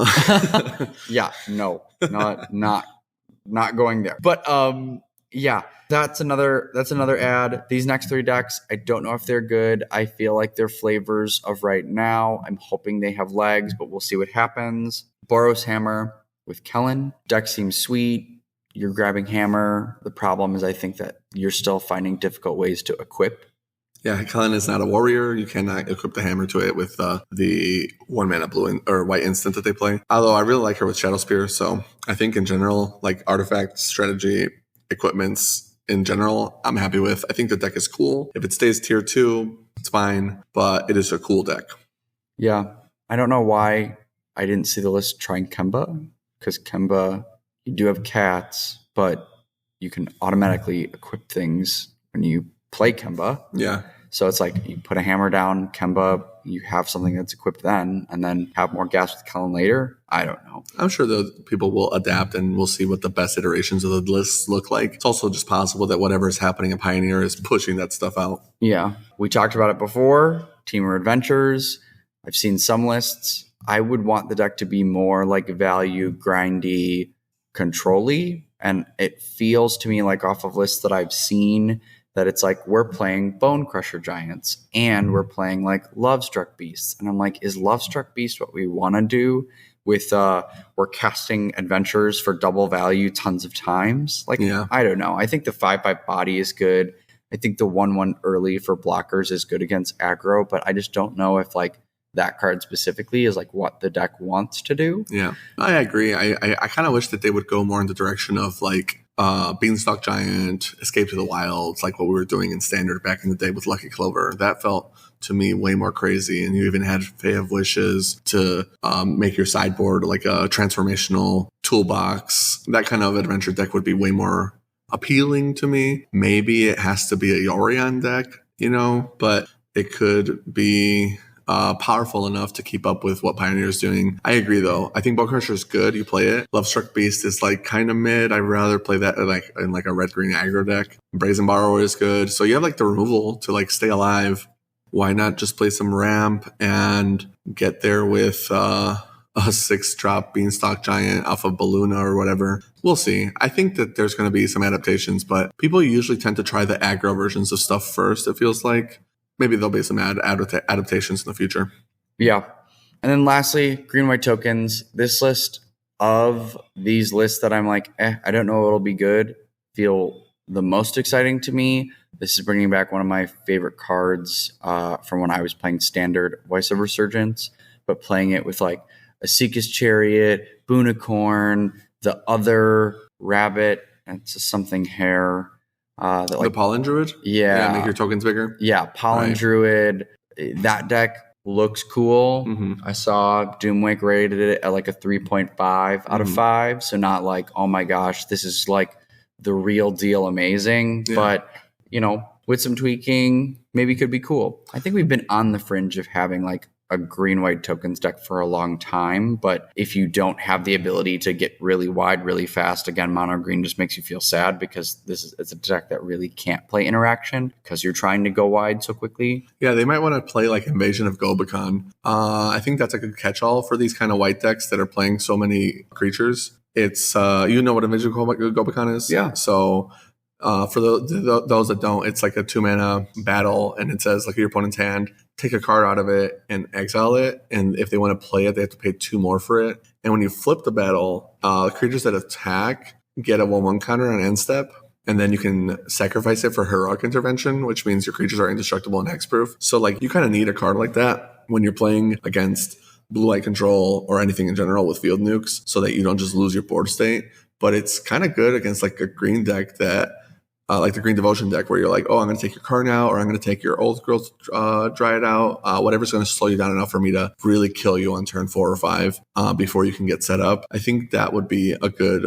Yeah, no, not going there. But yeah, that's another ad. These next 3 decks, I don't know if they're good. I feel like they're flavors of right now. I'm hoping they have legs, but we'll see what happens. Boros Hammer with Kellen. Deck seems sweet. You're grabbing Hammer. The problem is I think that you're still finding difficult ways to equip. Yeah, Kellen is not a warrior. You cannot equip the hammer to it with the 1-mana blue or white instant that they play. Although I really like her with Shadow Spear. So I think in general, like artifact strategy equipments in general, I'm happy with. I think the deck is cool. If it stays tier 2, it's fine, but it is a cool deck. Yeah. I don't know why I didn't see the list trying Kemba, because Kemba, you do have cats, but you can automatically equip things when you play Kemba. Yeah. So it's like you put a hammer down, Kemba, you have something that's equipped then, and then have more gas with Kellen later. I don't know. I'm sure the people will adapt, and we'll see what the best iterations of the lists look like. It's also just possible that whatever is happening in Pioneer is pushing that stuff out. Yeah. We talked about it before. Teamer Adventures. I've seen some lists. I would want the deck to be more like value, grindy, control-y. And it feels to me like off of lists that I've seen that it's like we're playing Bone Crusher Giants and we're playing like Lovestruck Beasts. And I'm like, is Lovestruck Beast what we want to do with we're casting adventures for double value tons of times? Like, yeah. I don't know. I think the 5/5 body is good. I think the 1/1 early for blockers is good against aggro, but I just don't know if like that card specifically is like what the deck wants to do. Yeah, I agree. I kind of wish that they would go more in the direction of like Beanstalk Giant, Escape to the Wilds, like what we were doing in Standard back in the day with Lucky Clover. That felt to me way more crazy. And you even had Fae of Wishes to make your sideboard like a transformational toolbox. That kind of adventure deck would be way more appealing to me. Maybe it has to be a Yorion deck, you know, but it could be powerful enough to keep up with what Pioneer is doing. I agree, though. I think Bone Crusher is good. You play it. Lovestruck Beast is like kind of mid. I'd rather play that like in like a red-green aggro deck. Brazen Borrower is good. So you have like the removal to like stay alive. Why not just play some ramp and get there with a 6-drop Beanstalk Giant off of Balluna or whatever? We'll see. I think that there's going to be some adaptations, but people usually tend to try the aggro versions of stuff first, it feels like. Maybe there'll be some adaptations in the future. Yeah. And then lastly, green-white tokens. This list of these lists that I'm like, I don't know it'll be good, feel the most exciting to me. This is bringing back one of my favorite cards from when I was playing Standard, Voice of Resurgence, but playing it with like a Seeker's Chariot, Boonicorn, the other rabbit, it's a something hare. That, like, the Pollen Druid? Yeah. Make your tokens bigger? Yeah, Pollen Druid. That deck looks cool. Mm-hmm. I saw Doomwake rated it at like a 3.5 out of 5. So not like, oh my gosh, this is like the real deal amazing. Yeah. But, with some tweaking, maybe could be cool. I think we've been on the fringe of having like a green-white tokens deck for a long time. But if you don't have the ability to get really wide really fast, again, mono green just makes you feel sad because it's a deck that really can't play interaction because you're trying to go wide so quickly. Yeah, they might want to play like Invasion of Gobekon. I think that's a good catch-all for these kind of white decks that are playing so many creatures. It's, you know what Invasion of Gobekon is? Yeah. So for those that don't, it's like a 2-mana battle, and it says, look at your opponent's hand, take a card out of it and exile it, and if they want to play it, they have to pay 2 more for it. And when you flip the battle, creatures that attack get a 1/1 counter on end step, and then you can sacrifice it for Heroic Intervention, which means your creatures are indestructible and hexproof. So like you kind of need a card like that when you're playing against blue light control or anything in general with field nukes, so that you don't just lose your board state. But it's kind of good against like a green deck that like the Green Devotion deck, where you're like, oh, I'm going to take your card out, or I'm going to take your Old Growth Dryad out, whatever's going to slow you down enough for me to really kill you on turn 4 or 5 before you can get set up. I think that would be a good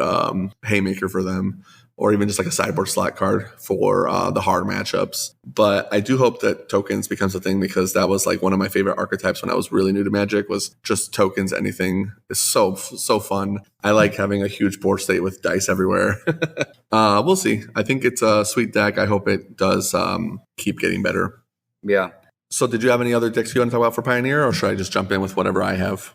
haymaker for them, or even just like a sideboard slot card for the hard matchups. But I do hope that tokens becomes a thing, because that was like one of my favorite archetypes when I was really new to Magic, was just tokens. Anything is so fun. I like having a huge board state with dice everywhere. We'll see. I think it's a sweet deck. I hope it does keep getting better. Yeah. So did you have any other decks you want to talk about for Pioneer, or should I just jump in with whatever I have?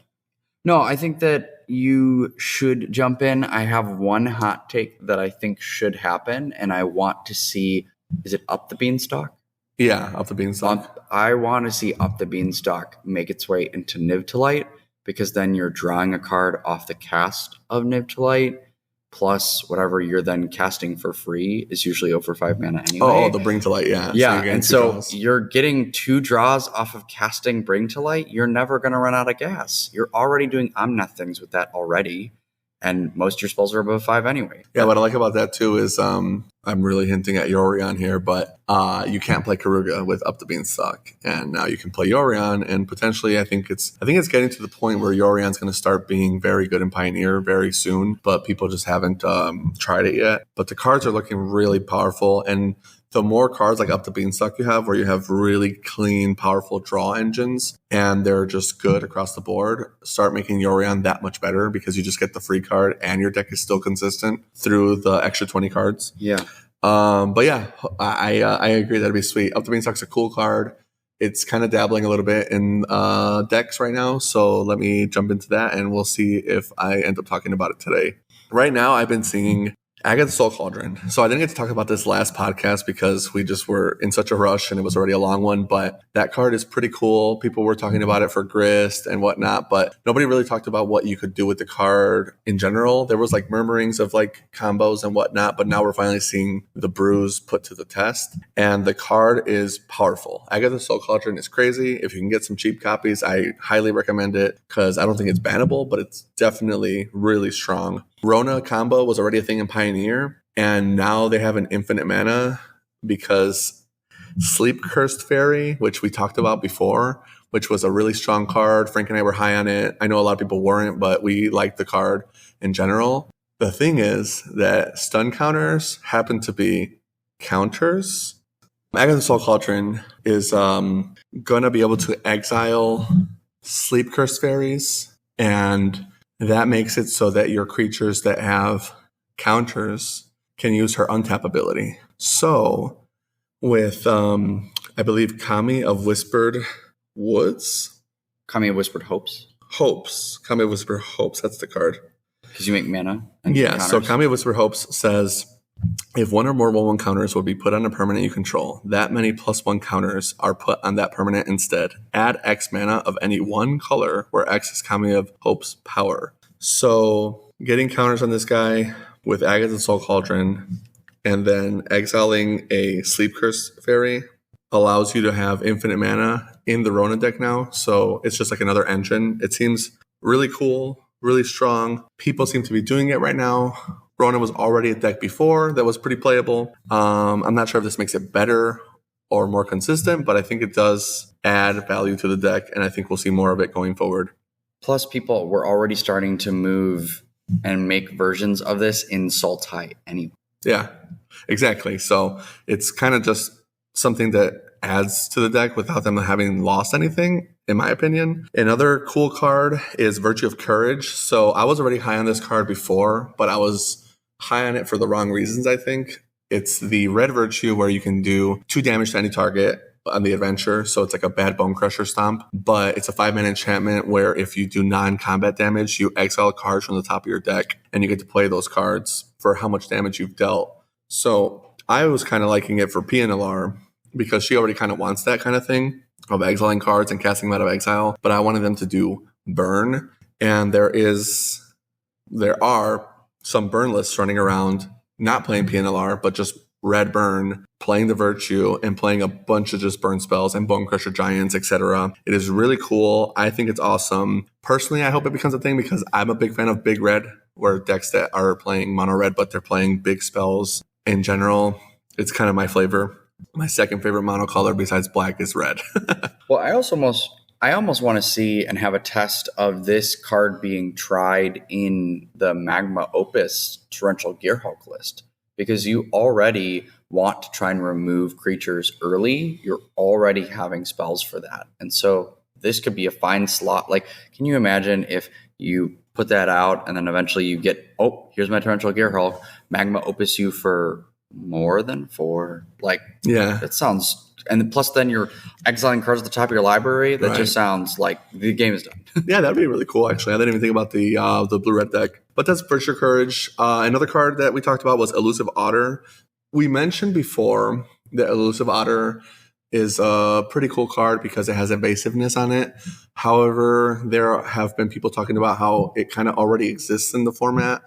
No, I think that you should jump in. I have one hot take that I think should happen, and I want to see, is it Up the Beanstalk? Yeah, Up the Beanstalk. I want to see Up the Beanstalk make its way into Niv-to-Light, because then you're drawing a card off the cast of Niv-to-Light, plus whatever you're then casting for free is usually over 5 mana anyway. Oh, the Bring to Light, yeah. Yeah, and so you're getting 2 draws off of casting Bring to Light. You're never going to run out of gas. You're already doing Omnath things with that already, and most of your spells are above 5 anyway. Yeah, what I like about that too is I'm really hinting at Yorion here, but you can't play Karuga with Up the Beanstalk, and now you can play Yorion, and potentially I think it's getting to the point where Yorion's going to start being very good in Pioneer very soon, but people just haven't tried it yet. But the cards are looking really powerful, and the more cards like Up the Beanstalk you have, where you have really clean, powerful draw engines, and they're just good across the board, start making Yorion that much better, because you just get the free card and your deck is still consistent through the extra 20 cards. Yeah. But yeah, I agree. That'd be sweet. Up the Beanstalk's a cool card. It's kind of dabbling a little bit in decks right now, so let me jump into that, and we'll see if I end up talking about it today. Right now, I've been seeing Agatha Soul Cauldron. So I didn't get to talk about this last podcast because we just were in such a rush and it was already a long one, but that card is pretty cool. People were talking about it for Grist and whatnot, but nobody really talked about what you could do with the card in general. There was like murmurings of like combos and whatnot, but now we're finally seeing the brews put to the test, and the card is powerful. Agatha Soul Cauldron is crazy. If you can get some cheap copies, I highly recommend it, because I don't think it's bannable, but it's definitely really strong. Rona combo was already a thing in Pioneer, and now they have an infinite mana because Sleep Cursed Fairy, which we talked about before, which was a really strong card. Frank and I were high on it. I know a lot of people weren't, but we liked the card in general. The thing is that stun counters happen to be counters. Agatha Soul Cauldron is going to be able to exile Sleep Cursed Fairies, and that makes it so that your creatures that have counters can use her untap ability. So with, I believe, Kami of Whispered Woods? Kami of Whispered Hopes? Kami of Whispered Hopes, that's the card. Because you make mana. Yeah, so Kami of Whispered Hopes says, if one or more 1/1 counters would be put on a permanent you control, that many +1 counters are put on that permanent instead. Add X mana of any one color, where X is Kami of Hope's power. So getting counters on this guy with Agatha Soul Cauldron and then exiling a Sleep Curse Fairy allows you to have infinite mana in the Rona deck now. So it's just like another engine. It seems really cool, really strong. People seem to be doing it right now. Rona was already a deck before that was pretty playable. I'm not sure if this makes it better or more consistent, but I think it does add value to the deck, and I think we'll see more of it going forward. Plus, people were already starting to move and make versions of this in Sultai anyway. Yeah, exactly. So it's kind of just something that adds to the deck without them having lost anything, in my opinion. Another cool card is Virtue of Courage. So I was already high on this card before, but I was high on it for the wrong reasons, I think. It's the red Virtue where you can do 2 damage to any target on the adventure. So it's like a bad Bone Crusher Stomp, but it's a 5-mana enchantment where if you do non-combat damage, you exile cards from the top of your deck and you get to play those cards for how much damage you've dealt. So I was kind of liking it for PNLR because she already kind of wants that kind of thing of exiling cards and casting them out of exile, but I wanted them to do burn. And there are some burn lists running around, not playing PNLR, but just red burn, playing the Virtue, and playing a bunch of just burn spells and Bone Crusher Giants, etc. It is really cool. I think it's awesome. Personally, I hope it becomes a thing because I'm a big fan of big red, where decks that are playing mono red, but they're playing big spells in general. It's kind of my flavor. My second favorite mono color besides black is red. Well, I almost want to see and have a test of this card being tried in the Magma Opus Torrential Gearhulk list, because you already want to try and remove creatures early. You're already having spells for that. And so this could be a fine slot. Like, can you imagine if you put that out and then eventually you get, oh, here's my Torrential Gearhulk, Magma Opus you for more than 4? Like, yeah, that sounds... And plus, then you're exiling cards at the top of your library. That just sounds like the game is done. Yeah, that'd be really cool, actually. I didn't even think about the blue-red deck. But that's Virtue Courage. Another card that we talked about was Elusive Otter. We mentioned before that Elusive Otter is a pretty cool card because it has evasiveness on it. However, there have been people talking about how it kind of already exists in the format,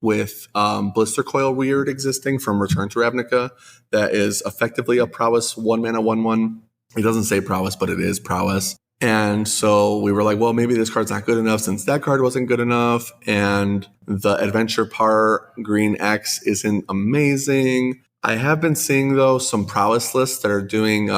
with Blister Coil Weird existing from Return to Ravnica. That is effectively a prowess 1-mana 1/1. It doesn't say prowess, but it is prowess. And so we were like, well, maybe this card's not good enough since that card wasn't good enough. And the adventure part, green X, isn't amazing. I have been seeing, though, some prowess lists that are doing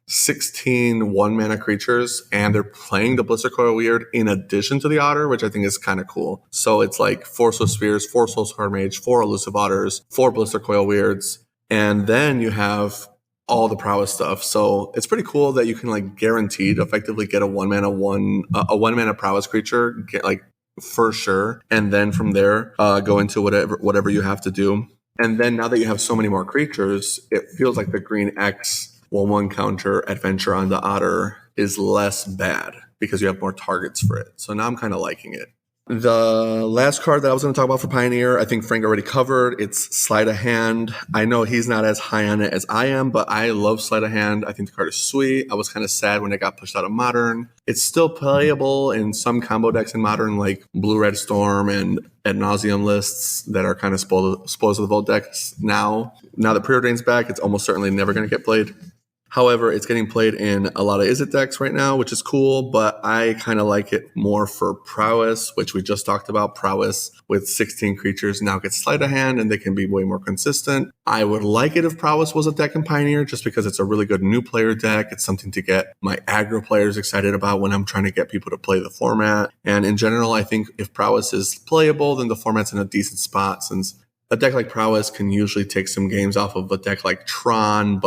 16 1-mana creatures, and they're playing the Blister Coil Weird in addition to the Otter, which I think is kind of cool. So it's like 4 Soul Spheres, 4 Soul Sword Mage, 4 Elusive Otters, 4 Blister Coil Weirds, and then you have all the prowess stuff. So it's pretty cool that you can like guaranteed effectively get a 1-mana prowess creature, get like for sure, and then from there go into whatever you have to do. And then now that you have so many more creatures, it feels like the green X 1/1 counter adventure on the Otter is less bad because you have more targets for it. So now I'm kind of liking it. The last card that I was going to talk about for Pioneer, I think Frank already covered. It's Sleight of Hand. I know he's not as high on it as I am, but I love Sleight of Hand. I think the card is sweet. I was kind of sad when it got pushed out of Modern. It's still playable in some combo decks in Modern, like Blue-Red Storm and Ad Nauseam lists that are kind of disposal of the Vault decks now. Now that Preordain's back, it's almost certainly never going to get played. However, it's getting played in a lot of Izzet decks right now, which is cool, but I kind of like it more for Prowess, which we just talked about. Prowess with 16 creatures now gets Sleight of Hand, and they can be way more consistent. I would like it if Prowess was a deck in Pioneer, just because it's a really good new player deck. It's something to get my aggro players excited about when I'm trying to get people to play the format. And in general, I think if Prowess is playable, then the format's in a decent spot, since a deck like Prowess can usually take some games off of a deck like Tron,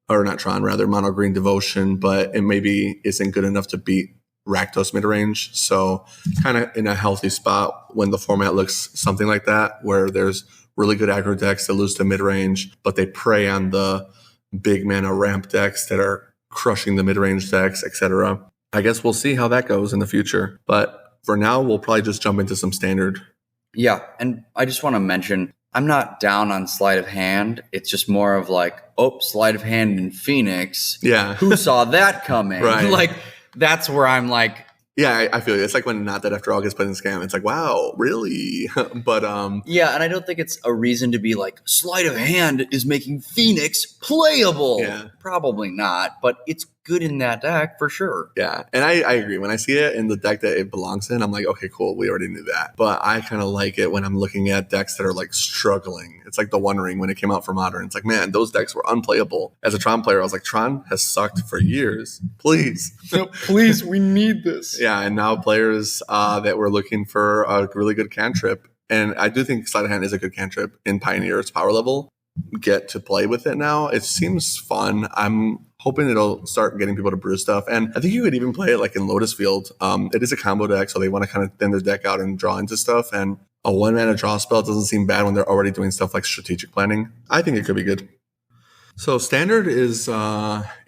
Mono Green Devotion, but it maybe isn't good enough to beat Rakdos midrange. So kind of in a healthy spot when the format looks something like that, where there's really good aggro decks that lose to midrange, but they prey on the big mana ramp decks that are crushing the midrange decks, etc. I guess we'll see how that goes in the future. But for now, we'll probably just jump into some standard. Yeah, and I just want to mention, I'm not down on Sleight of Hand. It's just more of like, oh, Sleight of Hand in Phoenix. Yeah. Who saw that coming? Right. Like, that's where I'm like, Yeah, I feel you. It's like when Not Dead After All gets put in Scam. It's like, wow, really? But Yeah, and I don't think it's a reason to be like, sleight of hand is making Phoenix playable. Yeah. Probably not, but it's good in that deck for sure. yeah, and I agree. When I see it in the deck that it belongs in, I'm like, okay, cool. We already knew that. But I kind of like it when I'm looking at decks that are like struggling. It's like the One Ring when it came out for Modern. It's like, man, those decks were unplayable. As a Tron player, I was like, Tron has sucked for years. Please. Please, we need this. Yeah, and now players that were looking for a really good cantrip, and I do think Sleight of Hand is a good cantrip in Pioneer's power level, get to play with it now. It seems fun. I'm hoping it'll start getting people to brew stuff, and I think you could even play it like in Lotus Field. It is a combo deck, so they want to kind of thin their deck out and draw into stuff, and a 1-mana draw spell doesn't seem bad when they're already doing stuff like strategic planning. I think it could be good. So Standard is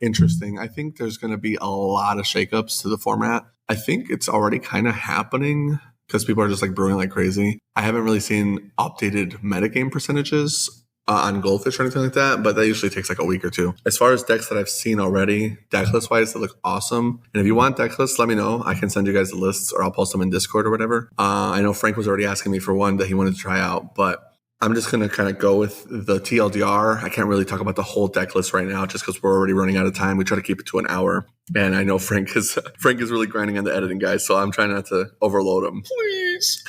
interesting. I think there's going to be a lot of shakeups to the format. I think it's already kind of happening because people are just like brewing like crazy. I haven't really seen updated metagame percentages on Goldfish or anything like that, but that usually takes like a week or two. As far as decks that I've seen already, deck list wise, they look awesome. And if you want deck lists, let me know. I can send you guys the lists or I'll post them in Discord or whatever. I know Frank was already asking me for one that he wanted to try out, but I'm just going to kind of go with the TLDR. I can't really talk about the whole deck list right now just because we're already running out of time. We try to keep it to an hour. And I know Frank is really grinding on the editing, guys, so I'm trying not to overload him. Please.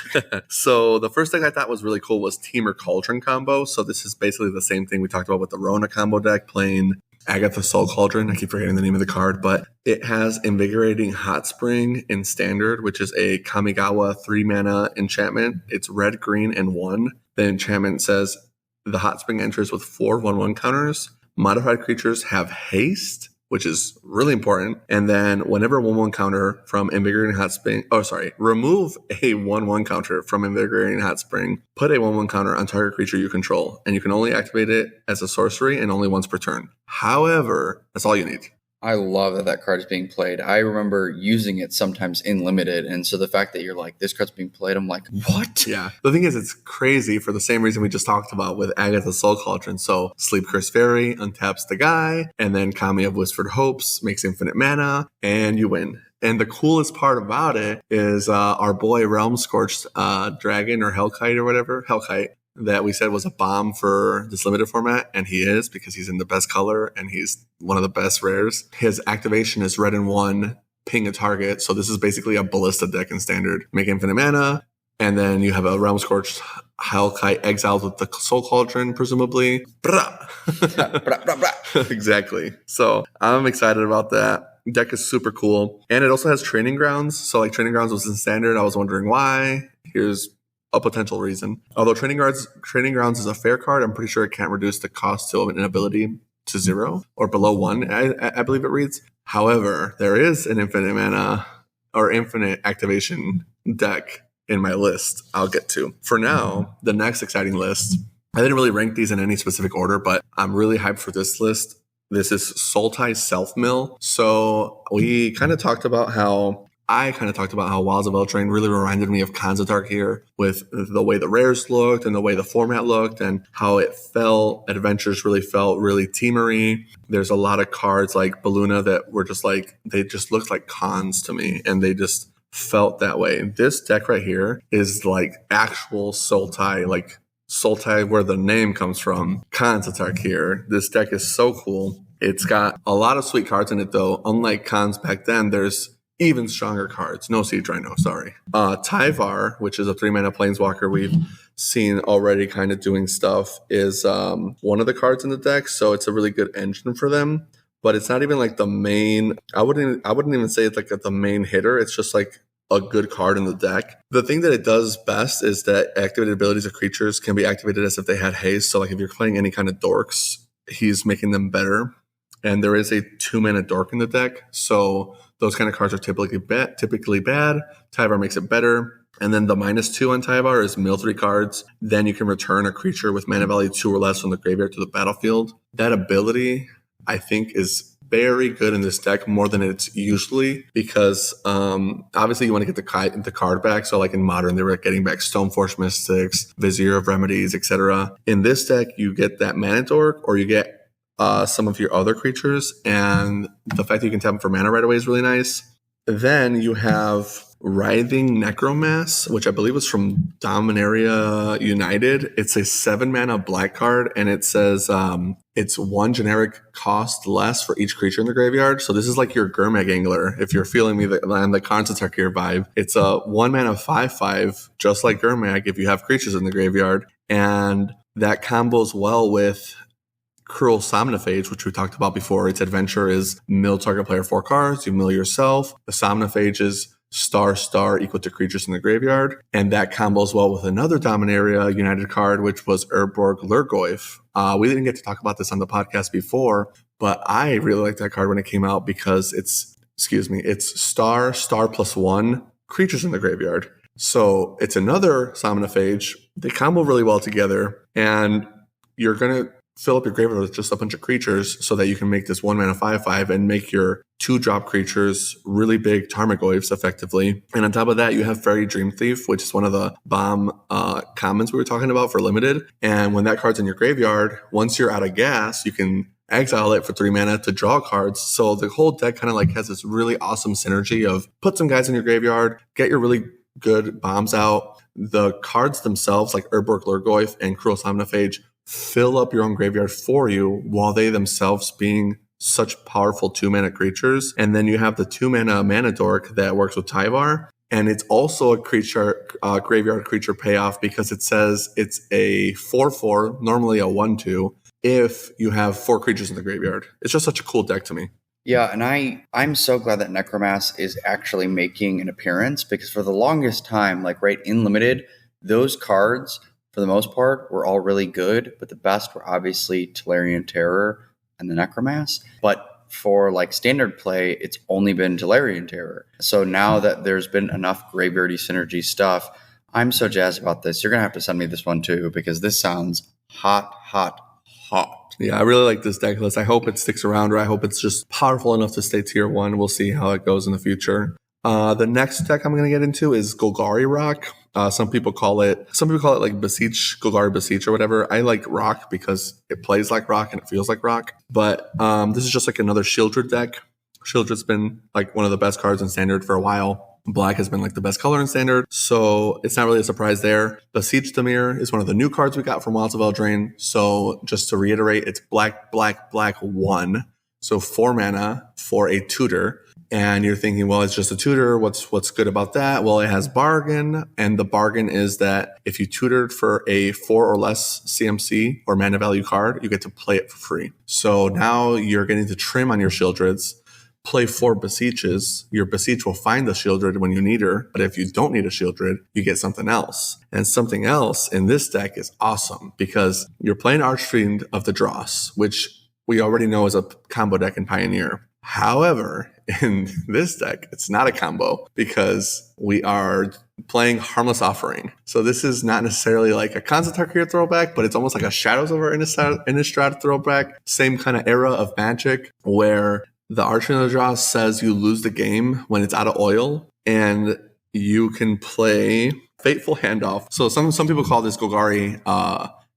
So the first thing I thought was really cool was Teamer Cauldron combo. So this is basically the same thing we talked about with the Rona combo deck, playing Agatha Soul Cauldron. I keep forgetting the name of the card, but it has Invigorating Hot Spring in Standard, which is a Kamigawa 3-mana enchantment. It's red, green, and 1. The enchantment says the Hot Spring enters with 4 1/1 counters. Modified creatures have haste, which is really important. And then whenever a 1/1 counter from Invigorating Hot Spring, remove a 1/1 counter from Invigorating Hot Spring, put a 1/1 counter on target creature you control, and you can only activate it as a sorcery and only once per turn. However, that's all you need. I love that card is being played. I remember using it sometimes in Limited, and so the fact that you're like, this card's being played, I'm like, what? Yeah. The thing is, it's crazy for the same reason we just talked about with Agatha Soul Cauldron. So Sleep Curse Fairy untaps the guy, and then Kami of Whispered Hopes makes infinite mana, and you win. And the coolest part about it is our boy Realm Scorched Dragon or Hellkite or whatever, Hellkite, that we said was a bomb for this limited format, and he is because he's in the best color and he's one of the best rares. His activation is red and 1, ping a target. So this is basically a ballista deck in Standard. Make infinite mana, and then you have a Realm Scorched Hellkite exiled with the Soul Cauldron, presumably. Exactly. So I'm excited about that. Deck is super cool. And it also has Training Grounds. So like Training Grounds was in Standard. I was wondering why. Here's a potential reason. Although Training Grounds is a fair card, I'm pretty sure it can't reduce the cost to an ability to 0 or below 1, I believe it reads. However, there is an infinite mana or infinite activation deck in my list I'll get to. For now, the next exciting list, I didn't really rank these in any specific order, but I'm really hyped for this list. This is Sultai Self-Mill. So I kind of talked about how Wilds of Eldraine really reminded me of Kanzatar here with the way the rares looked and the way the format looked and how it felt. Adventures really felt really teamery. There's a lot of cards like Baluna that were just like, they just looked like cons to me and they just felt that way. This deck right here is like actual Sultai, like Sultai where the name comes from. Kanzatar here. This deck is so cool. It's got a lot of sweet cards in it though. Unlike cons back then, there's even stronger cards. No Siege Rhino, sorry. Tyvar, which is a 3-mana planeswalker we've seen already kind of doing stuff, is one of the cards in the deck. So it's a really good engine for them. But it's not even like the main. I wouldn't even say it's like the main hitter. It's just like a good card in the deck. The thing that it does best is that activated abilities of creatures can be activated as if they had haste. So like if you're playing any kind of dorks, he's making them better. And there is a 2-mana dork in the deck. So those kind of cards are typically bad. Tyvar makes it better. And then the -2 on Tyvar is mill 3 cards. Then you can return a creature with mana value 2 or less from the graveyard to the battlefield. That ability, I think, is very good in this deck, more than it's usually, because obviously you want to get the card back. So like in Modern, they were getting back Stoneforge Mystics, Vizier of Remedies, etc. In this deck, you get that mana dork, or you get some of your other creatures, and the fact that you can tap them for mana right away is really nice. Then you have Writhing Necromass, which I believe was from Dominaria United. It's a 7-mana black card, and it says it's 1 generic cost less for each creature in the graveyard. So this is like your Gurmag Angler, if you're feeling me on the Concertar vibe. It's a 1-mana 5/5, just like Gurmag, if you have creatures in the graveyard. And that combos well with Cruel Somnophage, which we talked about before. Its adventure is mill target player 4 cards, you mill yourself. The Somnophage is star equal to creatures in the graveyard. And that combos well with another Dominaria United card, which was Urborg Lurgoyf. We didn't get to talk about this on the podcast before, but I really liked that card when it came out because it's star +1 creatures in the graveyard. So it's another Somnophage. They combo really well together, and you're going to fill up your graveyard with just a bunch of creatures so that you can make this 1-mana 5/5 and make your 2-drop creatures really big Tarmogoyfs effectively. And on top of that, you have Fairy Dream Thief, which is one of the bomb commons we were talking about for limited. And when that card's in your graveyard, once you're out of gas, you can exile it for 3 mana to draw cards. So the whole deck kind of like has this really awesome synergy of put some guys in your graveyard, get your really good bombs out. The cards themselves, like Urborg Lurgoyf and Cruel Somnophage, fill up your own graveyard for you while they themselves being such powerful 2-mana creatures. And then you have the 2-mana Mana Dork that works with Tyvar. And it's also a graveyard creature payoff because it says it's a 4/4, normally a 1/2, if you have 4 creatures in the graveyard. It's just such a cool deck to me. Yeah, and I'm so glad that Necromass is actually making an appearance, because for the longest time, like right in Limited, those cards, for the most part, were all really good, but the best were obviously Tolarian Terror and the Necromass. But for like standard play, it's only been Tolarian Terror. So now that there's been enough graveyardy synergy stuff, I'm so jazzed about this. You're going to have to send me this one too, because this sounds hot. Yeah, I really like this deck list. I hope it sticks around, or I hope it's just powerful enough to stay tier 1. We'll see how it goes in the future. The next deck I'm going to get into is Golgari Rock. Some people call it like Beseech, Golgari Beseech or whatever. I like Rock because it plays like Rock and it feels like Rock. But this is just like another Shieldred deck. Shieldred's been like one of the best cards in Standard for a while. Black has been like the best color in Standard, so it's not really a surprise there. Beseech Dimir is one of the new cards we got from Wilds of Eldraine. So just to reiterate, it's black 1. So 4 mana for a tutor. And you're thinking, well, it's just a tutor. What's good about that? Well, it has bargain. And the bargain is that if you tutored for a 4 or less CMC or mana value card, you get to play it for free. So now you're getting to trim on your Shieldreds, play 4 Beseeches. Your Beseech will find the Shieldred when you need her. But if you don't need a Shieldred, you get something else. And something else in this deck is awesome because you're playing Archfiend of the Dross, which we already know is a combo deck in Pioneer. However, in this deck, it's not a combo because we are playing Harmless Offering. So this is not necessarily like a Concertar throwback, but it's almost like a Shadows over Innistrad throwback. Same kind of era of Magic where the Archfiend of the Dross says you lose the game when it's out of oil, and you can play Fateful Handoff. So some people call this Golgari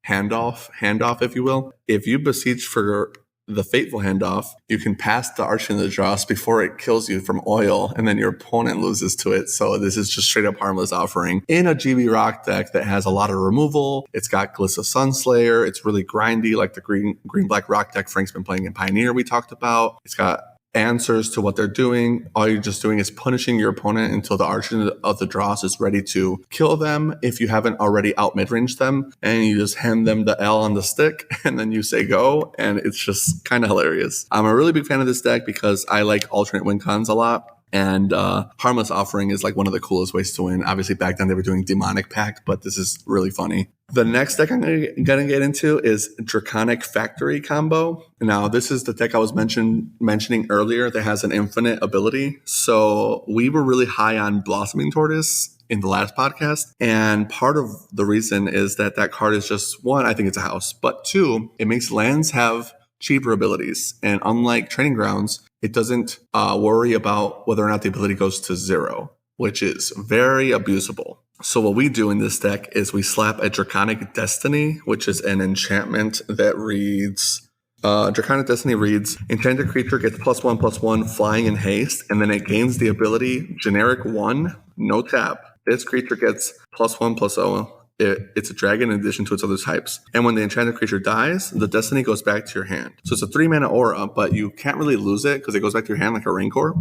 handoff, if you will. If you beseech for the Fateful Handoff, you can pass the Archfiend of the Dross before it kills you from oil, and then your opponent loses to it. So this is just straight up Harmless Offering in a GB Rock deck that has a lot of removal. It's got Glissa Sunslayer. It's really grindy, like the green-black Rock deck Frank's been playing in Pioneer we talked about. It's got answers to what they're doing. All you're just doing is punishing your opponent until the Archfiend of the Dross is ready to kill them if you haven't already out mid-ranged them, and you just hand them the L on the stick and then you say go, and it's just kind of hilarious. I'm a really big fan of this deck because I like alternate win cons a lot. And Harmless Offering is like one of the coolest ways to win. Obviously, back then they were doing Demonic Pact, but this is really funny. The next deck I'm going to get into is Draconic Factory combo. Now, this is the deck I was mentioning earlier that has an infinite ability. So we were really high on Blossoming Tortoise in the last podcast. And part of the reason is that card is just, 1, I think it's a house. But 2, it makes lands have cheaper abilities. And unlike Training Grounds, it doesn't worry about whether or not the ability goes to 0, which is very abusable. So what we do in this deck is we slap a Draconic Destiny, which is an enchantment that reads Draconic Destiny reads, enchanted creature gets +1/+1 flying and haste, and then it gains the ability generic 1, no tap. This creature gets +1/+0. It's a dragon in addition to its other types. And when the enchanted creature dies, the destiny goes back to your hand. So it's a 3-mana aura, but you can't really lose it because it goes back to your hand like a Rancor.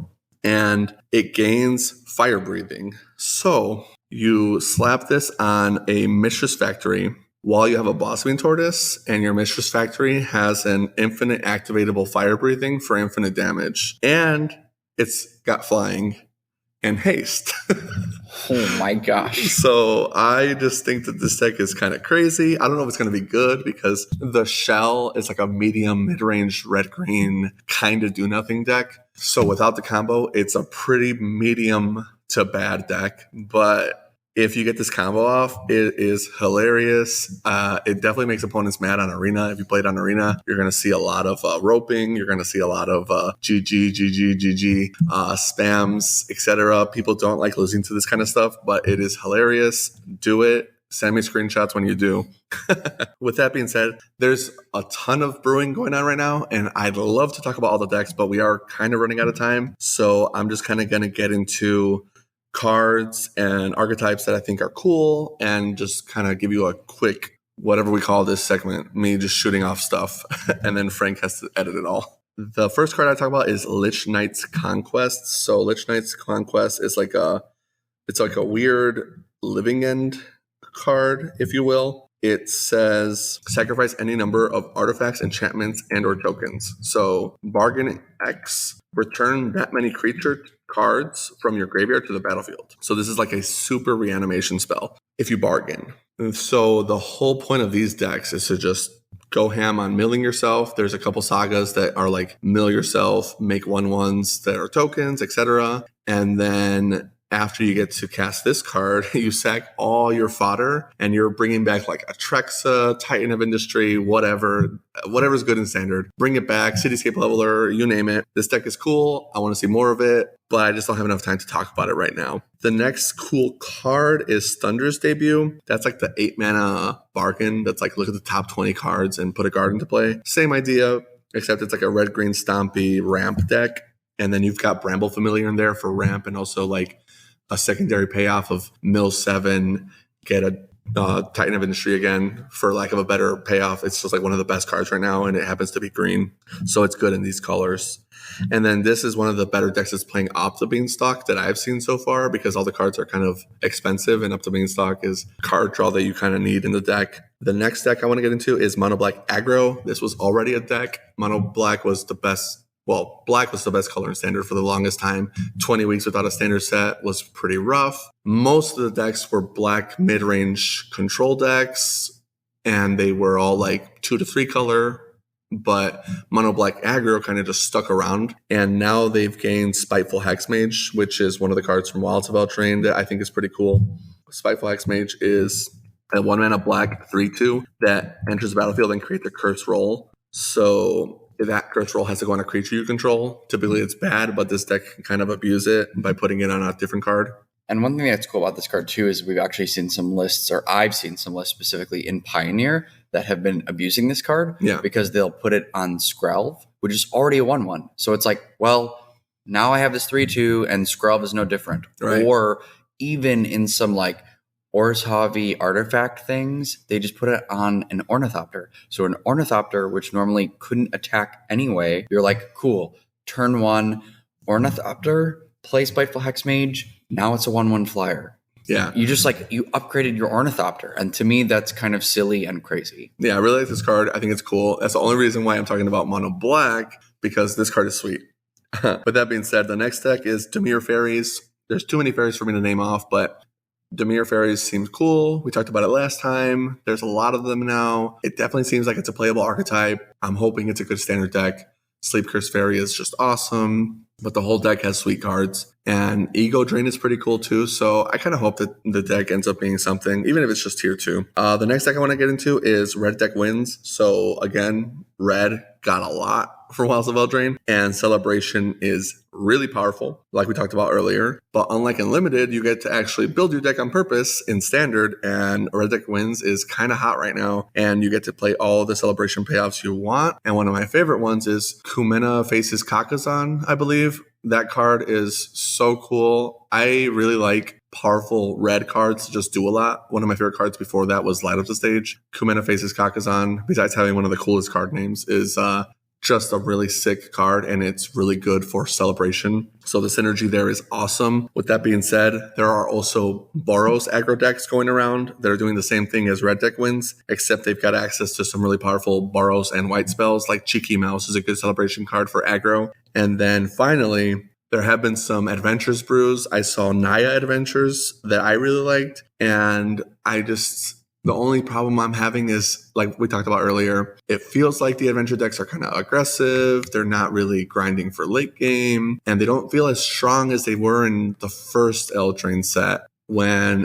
And it gains fire breathing. So you slap this on a Mistress Factory while you have a Blossoming Tortoise, and your Mistress Factory has an infinite activatable fire breathing for infinite damage. And it's got flying and haste. Oh my gosh. So I just think that this deck is kind of crazy. I don't know if it's going to be good because the shell is like a medium mid-range red-green kind of do-nothing deck. So without the combo, it's a pretty medium to bad deck. But if you get this combo off, it is hilarious. It definitely makes opponents mad on Arena. If you played on Arena, you're going to see a lot of roping. You're going to see a lot of GG, spams, etc. People don't like losing to this kind of stuff, but it is hilarious. Do it. Send me screenshots when you do. With that being said, there's a ton of brewing going on right now, and I'd love to talk about all the decks, but we are kind of running out of time. So I'm just kind of going to get into cards and archetypes that I think are cool and just kind of give you a quick, whatever we call this segment, me just shooting off stuff, and then Frank has to edit it all. The first card I talk about is Lich Knight's Conquest. So Lich Knight's Conquest is like a weird living end card, if you will. It says sacrifice any number of artifacts, enchantments, and or tokens. So bargain X, return that many creature cards from your graveyard to the battlefield. So this is like a super reanimation spell if you bargain. And so the whole point of these decks is to just go ham on milling yourself. There's a couple sagas that are like mill yourself, make 1/1s that are tokens, etc. And then after you get to cast this card, you sack all your fodder and you're bringing back like a Trexa, Titan of Industry, whatever's good in standard. Bring it back, Cityscape Leveler, you name it. This deck is cool. I want to see more of it, but I just don't have enough time to talk about it right now. The next cool card is Thunder's Debut. That's like the 8-mana bargain. That's like look at the top 20 cards and put a card into play. Same idea, except it's like a red-green stompy ramp deck. And then you've got Bramble Familiar in there for ramp and also like a secondary payoff of mill 7, get a Titan of Industry again, for lack of a better payoff. It's just like one of the best cards right now, and it happens to be green. So it's good in these colors. And then this is one of the better decks that's playing Up the Beanstalk that I've seen so far because all the cards are kind of expensive, and Up the Beanstalk is card draw that you kind of need in the deck. The next deck I want to get into is Mono Black Aggro. This was already a deck. Mono Black was the best. Well, black was the best color in standard for the longest time. 20 weeks without a standard set was pretty rough. Most of the decks were black mid-range control decks, and they were all like 2 to 3 color, but Mono Black Aggro kind of just stuck around. And now they've gained Spiteful Hexmage, which is one of the cards from Wilds of Eldraine that I think is pretty cool. Spiteful Hexmage is a 1-mana black 3/2 that enters the battlefield and creates a curse roll. So that curse roll has to go on a creature you control. Typically it's bad, but this deck can kind of abuse it by putting it on a different card. And one thing that's cool about this card too is we've actually seen some lists, or I've seen some lists specifically in Pioneer that have been abusing this card because they'll put it on Skrelv, which is already a 1/1. So it's like, well, now I have this 3/2 and Skrelv is no different. Right. Or even in some like Orzhov artifact things, they just put it on an Ornithopter. So an Ornithopter, which normally couldn't attack anyway, you're like, cool, turn 1, Ornithopter, play Spiteful Hexmage, now it's a 1/1 flyer. Yeah. You just like, you upgraded your Ornithopter. And to me, that's kind of silly and crazy. Yeah, I really like this card. I think it's cool. That's the only reason why I'm talking about Mono Black, because this card is sweet. With that being said, the next deck is Dimir Fairies. There's too many fairies for me to name off, but Dimir Fairies seems cool. We talked about it last time. There's a lot of them now. It definitely seems like it's a playable archetype. I'm hoping it's a good standard deck. Sleep Curse Fairy is just awesome, but the whole deck has sweet cards. And Ego Drain is pretty cool too, so I kind of hope that the deck ends up being something, even if it's just tier 2. The next deck I want to get into is Red Deck Wins. So again, Red got a lot for Wilds of Eldraine, and Celebration is really powerful, like we talked about earlier. But unlike in Limited, you get to actually build your deck on purpose in Standard, and Red Deck Wins is kind of hot right now, and you get to play all the celebration payoffs you want. And one of my favorite ones is Kumena Faces Kakazan, I believe. That card is so cool. I really like powerful red cards to just do a lot. One of my favorite cards before that was Light Up the Stage. Kumena Faces Kakazan, besides having one of the coolest card names, is just a really sick card, and it's really good for celebration. So the synergy there is awesome. With that being said, there are also Boros aggro decks going around that are doing the same thing as Red Deck Wins, except they've got access to some really powerful Boros and white spells, like Cheeky Mouse is a good celebration card for aggro. And then finally, there have been some Adventures brews. I saw Naya Adventures that I really liked, and the only problem I'm having is, like we talked about earlier, it feels like the adventure decks are kind of aggressive. They're not really grinding for late game, and they don't feel as strong as they were in the first Eldraine set when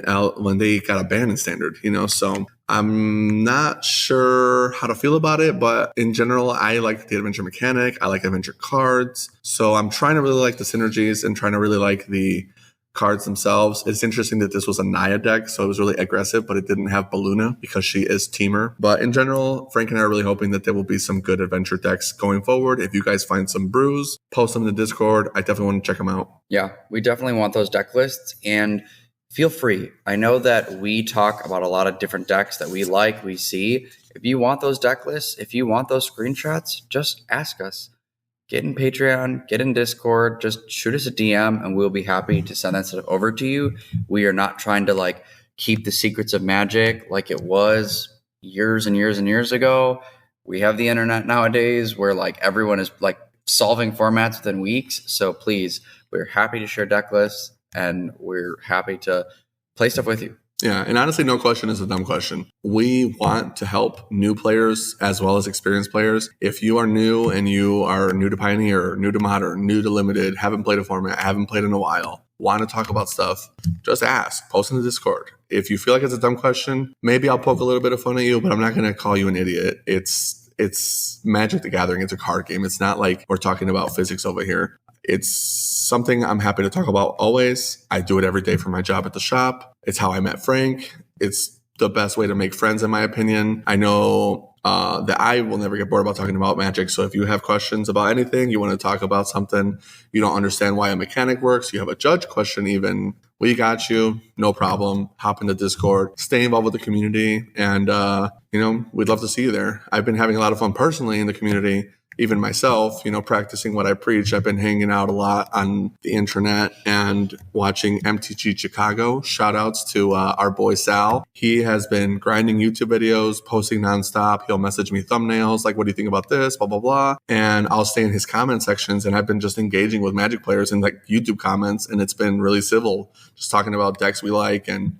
they got a ban in Standard, So I'm not sure how to feel about it, but in general, I like the adventure mechanic. I like adventure cards. So I'm trying to really like the synergies and trying to really like the cards themselves. It's interesting that this was a Naya deck, so it was really aggressive, but it didn't have Baluna because she is Teamer. But in general, Frank and I are really hoping that there will be some good adventure decks going forward. If you guys find some brews, post them in the Discord. I definitely want to check them out. Yeah, we definitely want those deck lists, and feel free. I know that we talk about a lot of different decks that we like, we see. If you want those deck lists, if you want those screenshots, just ask us. Get in Patreon, get in Discord, just shoot us a DM, and we'll be happy to send that stuff over to you. We are not trying to keep the secrets of Magic like it was years and years and years ago. We have the internet nowadays where everyone is solving formats within weeks. So please, we're happy to share deck lists, and we're happy to play stuff with you. Yeah, and honestly, no question is a dumb question. We want to help new players as well as experienced players. If you are new and you are new to Pioneer, new to Modern, new to Limited, haven't played a format, haven't played in a while, want to talk about stuff, just ask, post in the Discord. If you feel like it's a dumb question, maybe I'll poke a little bit of fun at you, but I'm not going to call you an idiot. It's Magic the Gathering. It's a card game. It's not like we're talking about physics over here. It's something I'm happy to talk about always. I do it every day for my job at the shop. It's how I met Frank. It's the best way to make friends, in my opinion. I know that I will never get bored about talking about Magic. So if you have questions about anything, you want to talk about something, you don't understand why a mechanic works, you have a judge question even, we got you. No problem. Hop into Discord, stay involved with the community, and we'd love to see you there. I've been having a lot of fun personally in the community. Even myself, practicing what I preach. I've been hanging out a lot on the internet and watching MTG Chicago. Shout outs to our boy Sal. He has been grinding YouTube videos, posting nonstop. He'll message me thumbnails like, what do you think about this? Blah, blah, blah. And I'll stay in his comment sections, and I've been just engaging with Magic players in YouTube comments, and it's been really civil, just talking about decks we like and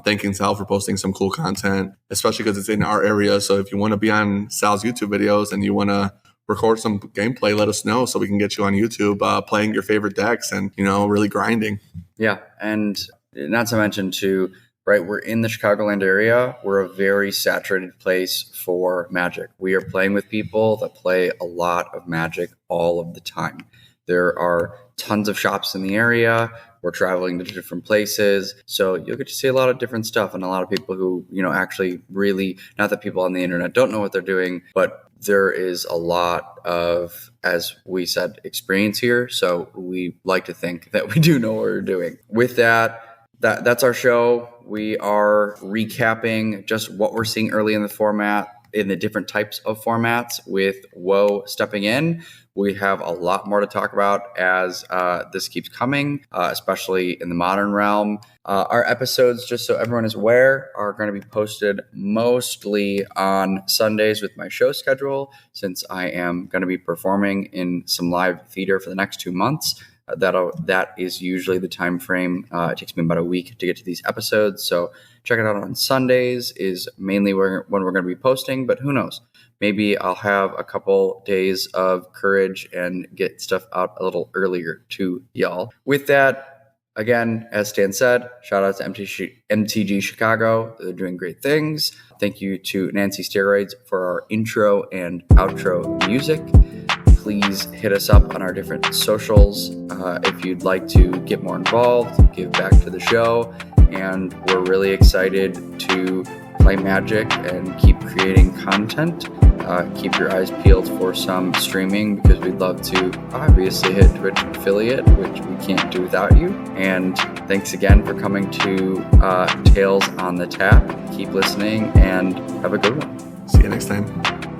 thanking Sal for posting some cool content, especially because it's in our area. So if you want to be on Sal's YouTube videos and you want to record some gameplay, let us know so we can get you on YouTube playing your favorite decks and, really grinding. Yeah. And not to mention too, right, we're in the Chicagoland area. We're a very saturated place for Magic. We are playing with people that play a lot of Magic all of the time. There are tons of shops in the area. We're traveling to different places. So you'll get to see a lot of different stuff and a lot of people who, actually really, not that people on the internet don't know what they're doing, but there is a lot of, as we said, experience here. So we like to think that we do know what we're doing. With that's our show. We are recapping just what we're seeing early in the format, in the different types of formats with WoW stepping in. We have a lot more to talk about as this keeps coming, especially in the Modern realm. Our episodes, just so everyone is aware, are going to be posted mostly on Sundays with my show schedule, since I am going to be performing in some live theater for the next 2 months. That is usually the time frame. It takes me about a week to get to these episodes. So check it out on Sundays is mainly when we're going to be posting, but who knows? Maybe I'll have a couple days of courage and get stuff out a little earlier to y'all. With that, again, as Stan said, shout out to MTG Chicago. They're doing great things. Thank you to Nancy Steroids for our intro and outro music. please hit us up on our different socials if you'd like to get more involved, give back to the show. And we're really excited to play Magic and keep creating content. Keep your eyes peeled for some streaming, because we'd love to obviously hit Twitch affiliate, which we can't do without you. And thanks again for coming to Tales on the Tap. Keep listening and have a good one. See you next time.